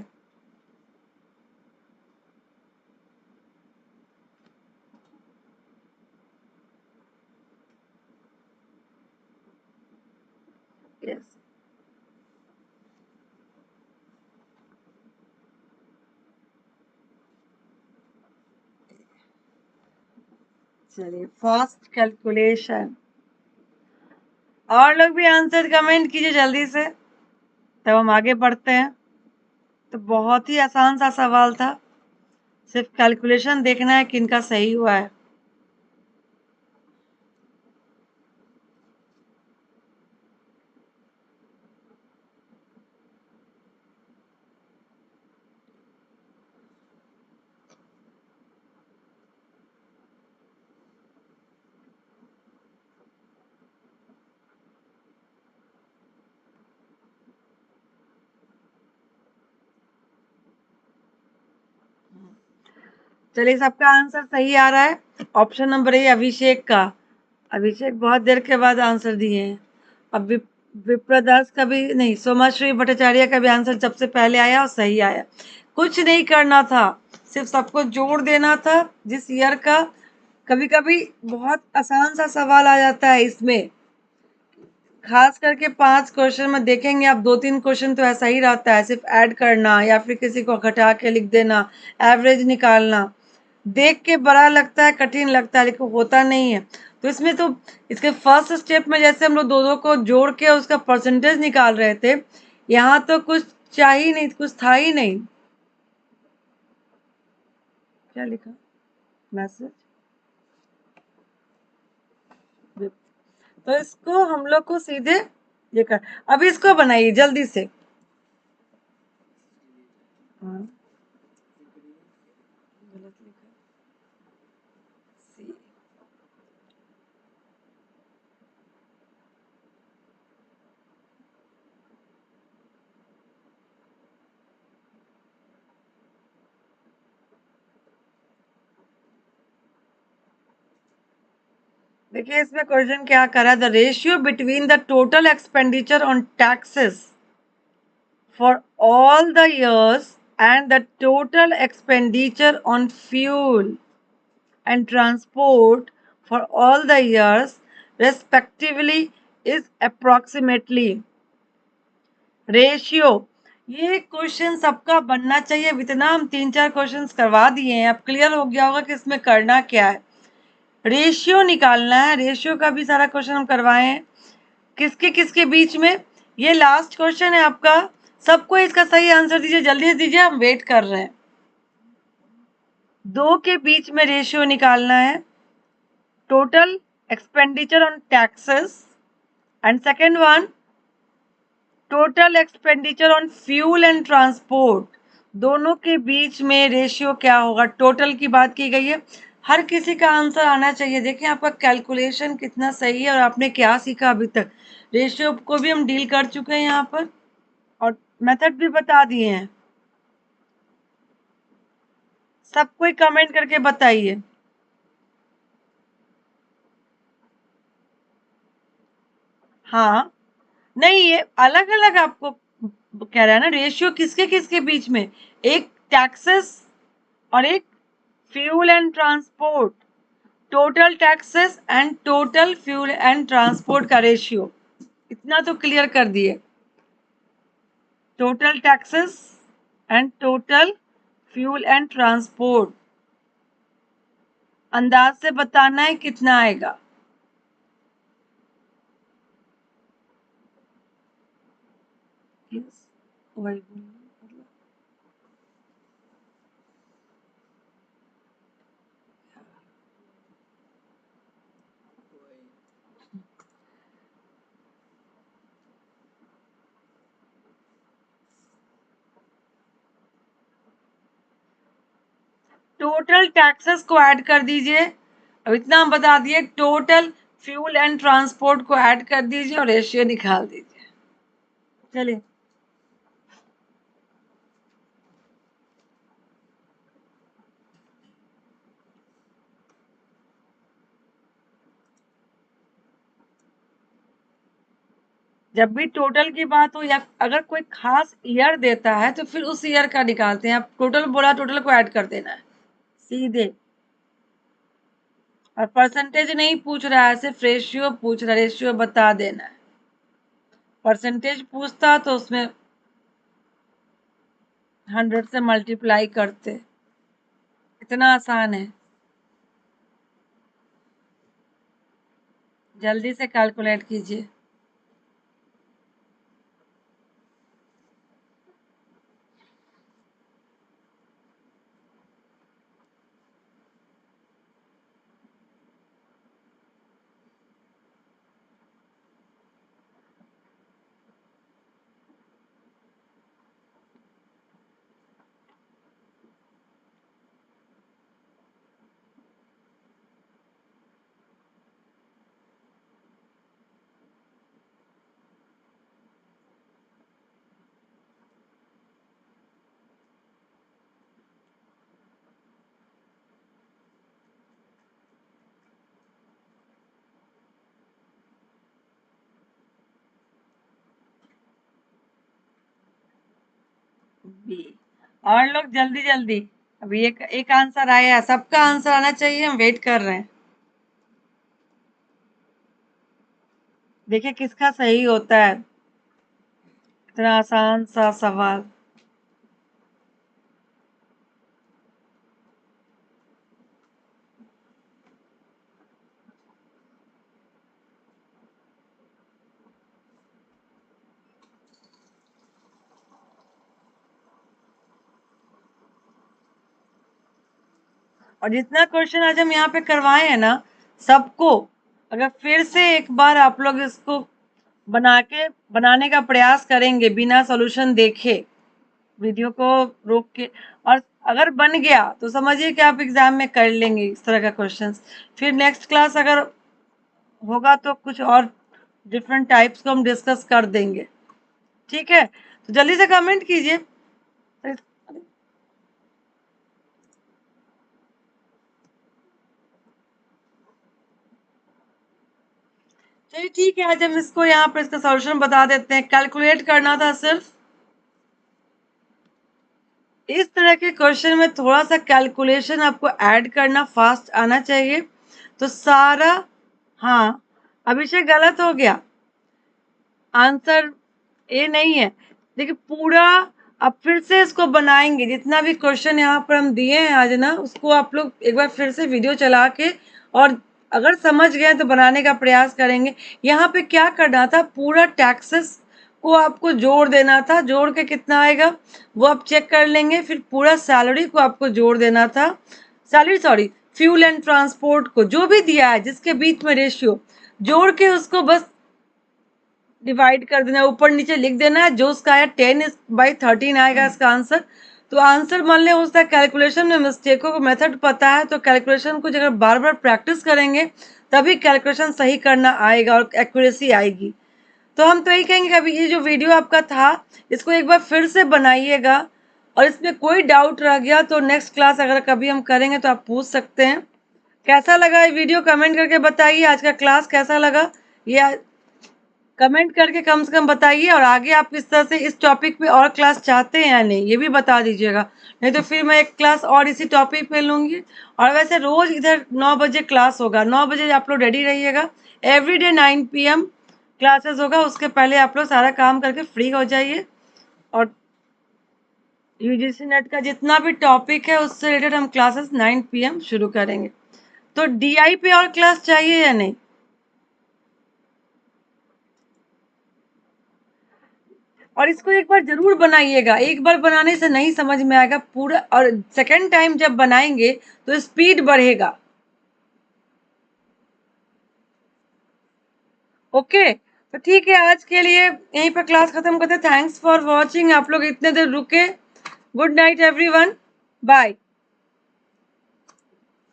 यस, चलिए फास्ट कैलकुलेशन। और लोग भी आंसर कमेंट कीजिए जल्दी से, तब हम आगे बढ़ते हैं। तो बहुत ही आसान सा सवाल था, सिर्फ कैलकुलेशन देखना है कि इनका सही हुआ है। चलिए सबका आंसर सही आ रहा है। ऑप्शन नंबर ए अभिषेक का। अभिषेक बहुत देर के बाद आंसर दिए हैं। अब विप्रदास का भी नहीं, सोमाश्री भट्टाचार्य का भी आंसर सबसे पहले आया और सही आया। कुछ नहीं करना था, सिर्फ सबको जोड़ देना था जिस ईयर का। कभी कभी बहुत आसान सा सवाल आ जाता है इसमें, खास करके 5 क्वेश्चन में देखेंगे आप, 2-3 क्वेश्चन तो ऐसा ही रहता है, सिर्फ ऐड करना या फिर किसी को घटा के लिख देना, एवरेज निकालना। देख के बड़ा लगता है, कठिन लगता है, लेकिन होता नहीं है। तो इसमें तो इसके फर्स्ट स्टेप में जैसे हम लोग दो दो को जोड़ के उसका परसेंटेज निकाल रहे थे, यहाँ तो कुछ चाहिए नहीं, कुछ था ही नहीं। क्या लिखा मैसेज? तो इसको हम लोग को सीधे ये कर, अभी इसको बनाइए जल्दी से। हाँ, गलत लिखा सी। देखिए इसमें क्वेश्चन क्या करा है, the ratio between the total expenditure on taxes for all the years and the total expenditure on fuel and transport for all the years respectively is approximately ratio. ये क्वेश्चन सबका बनना चाहिए। अब इतना हम 3-4 क्वेश्चंस करवा दिए हैं, अब क्लियर हो गया होगा कि इसमें करना क्या है। रेशियो निकालना है, रेशियो का भी सारा क्वेश्चन हम करवाए हैं। किसके किसके बीच में, ये लास्ट क्वेश्चन है आपका। सबको इसका सही आंसर दीजिए, जल्दी से दीजिए, हम वेट कर रहे हैं। दो के बीच में रेशियो निकालना है, total expenditure on taxes and second one total expenditure on fuel and transport. दोनों के बीच में रेशियो क्या होगा, टोटल की बात की गई है। हर किसी का आंसर आना चाहिए। देखिए आपका कैलकुलेशन कितना सही है और आपने क्या सीखा अभी तक। रेशियो को भी हम डील कर चुके हैं यहाँ पर और मेथड भी बता दिए हैं। सब कोई कमेंट करके बताइए। हाँ, नहीं ये अलग अलग आपको कह रहा है ना, रेशियो किसके किसके बीच में, एक टैक्सेस और एक fuel and transport. Total taxes and total fuel and transport का रेशियो, इतना तो क्लियर कर दिए। Total taxes and total fuel and transport, अंदाज से बताना है कितना आएगा। टोटल टैक्सेस को ऐड कर दीजिए। अब इतना हम बता दिए, टोटल फ्यूल एंड ट्रांसपोर्ट को ऐड कर दीजिए और रेशियो निकाल दीजिए। चलिए जब भी टोटल की बात हो या अगर कोई खास ईयर देता है तो फिर उस ईयर का निकालते हैं। अब टोटल बोला, टोटल को ऐड कर देना है सीधे। और परसेंटेज नहीं पूछ रहा है, सिर्फ रेशियो पूछ रहा है, रेशियो बता देना है। परसेंटेज पूछता तो उसमें 100 से मल्टीप्लाई करते। इतना आसान है, जल्दी से कैलकुलेट कीजिए। बी। और लोग जल्दी जल्दी, अभी एक एक आंसर आया, सबका आंसर आना चाहिए, हम वेट कर रहे हैं। देखिए किसका सही होता है, इतना आसान सा सवाल। और जितना क्वेश्चन आज हम यहाँ पे करवाए हैं ना, सबको अगर फिर से एक बार आप लोग इसको बनाने का प्रयास करेंगे बिना सॉल्यूशन देखे, वीडियो को रोक के, और अगर बन गया तो समझिए कि आप एग्जाम में कर लेंगे इस तरह का क्वेश्चंस। फिर नेक्स्ट क्लास अगर होगा तो कुछ और डिफरेंट टाइप्स को हम डिस्कस कर देंगे। ठीक है, तो जल्दी से कमेंट कीजिए। चलिए ठीक है, आज हम इसको यहाँ पर इसका सॉल्यूशन बता देते हैं। कैलकुलेट करना था सिर्फ, इस तरह के क्वेश्चन में थोड़ा सा कैलकुलेशन आपको ऐड करना फास्ट आना चाहिए। तो सारा, हाँ अभिषेक गलत हो गया, आंसर ए नहीं है। देखिए पूरा, अब फिर से इसको बनाएंगे, जितना भी क्वेश्चन यहाँ पर हम दिए हैं आज ना, उसको आप लोग एक बार फिर से वीडियो चला के, और अगर समझ गए तो बनाने का प्रयास करेंगे। यहाँ पे क्या करना था, पूरा टैक्सेस को आपको जोड़ देना था, जोड़ के कितना आएगा वो आप चेक कर लेंगे। फिर पूरा सैलरी को आपको जोड़ देना था, salary sorry, fuel and transport को जो भी दिया है जिसके बीच में रेशियो, जोड़ के उसको बस डिवाइड कर देना है, ऊपर नीचे लिख देना है। जो उसका आया 10/13 आएगा इसका आंसर। तो आंसर मान लें हो सकता है कैलकुलेशन में मिस्टेक हो, मेथड पता है तो कैलकुलेशन को अगर बार बार प्रैक्टिस करेंगे तभी कैलकुलेशन सही करना आएगा और एक्यूरेसी आएगी। तो हम तो यही कहेंगे कि अभी ये जो वीडियो आपका था इसको एक बार फिर से बनाइएगा, और इसमें कोई डाउट रह गया तो नेक्स्ट क्लास अगर कभी हम करेंगे तो आप पूछ सकते हैं। कैसा लगा ये वीडियो कमेंट करके बताइए, आज का क्लास कैसा लगा ये कमेंट करके कम से कम बताइए। और आगे आप इस तरह से इस टॉपिक पे और क्लास चाहते हैं या नहीं ये भी बता दीजिएगा, नहीं तो फिर मैं एक क्लास और इसी टॉपिक पे लूंगी। और वैसे रोज इधर 9 बजे क्लास होगा, 9 बजे आप लोग रेडी रहिएगा। एवरीडे 9 PM क्लासेस होगा, उसके पहले आप लोग सारा काम करके फ्री हो जाइए। और यूजीसी नेट का जितना भी टॉपिक है उससे रिलेटेड हम क्लासेस 9 PM शुरू करेंगे। तो डीआई पे और क्लास चाहिए या नहीं? और इसको एक बार जरूर बनाइएगा, एक बार बनाने से नहीं समझ में आएगा पूरा, और सेकंड टाइम जब बनाएंगे तो स्पीड बढ़ेगा। ओके, तो ठीक है, आज के लिए यहीं पर क्लास खत्म करते हैं। थैंक्स फॉर वॉचिंग, आप लोग इतने देर रुके। Good night everyone, bye.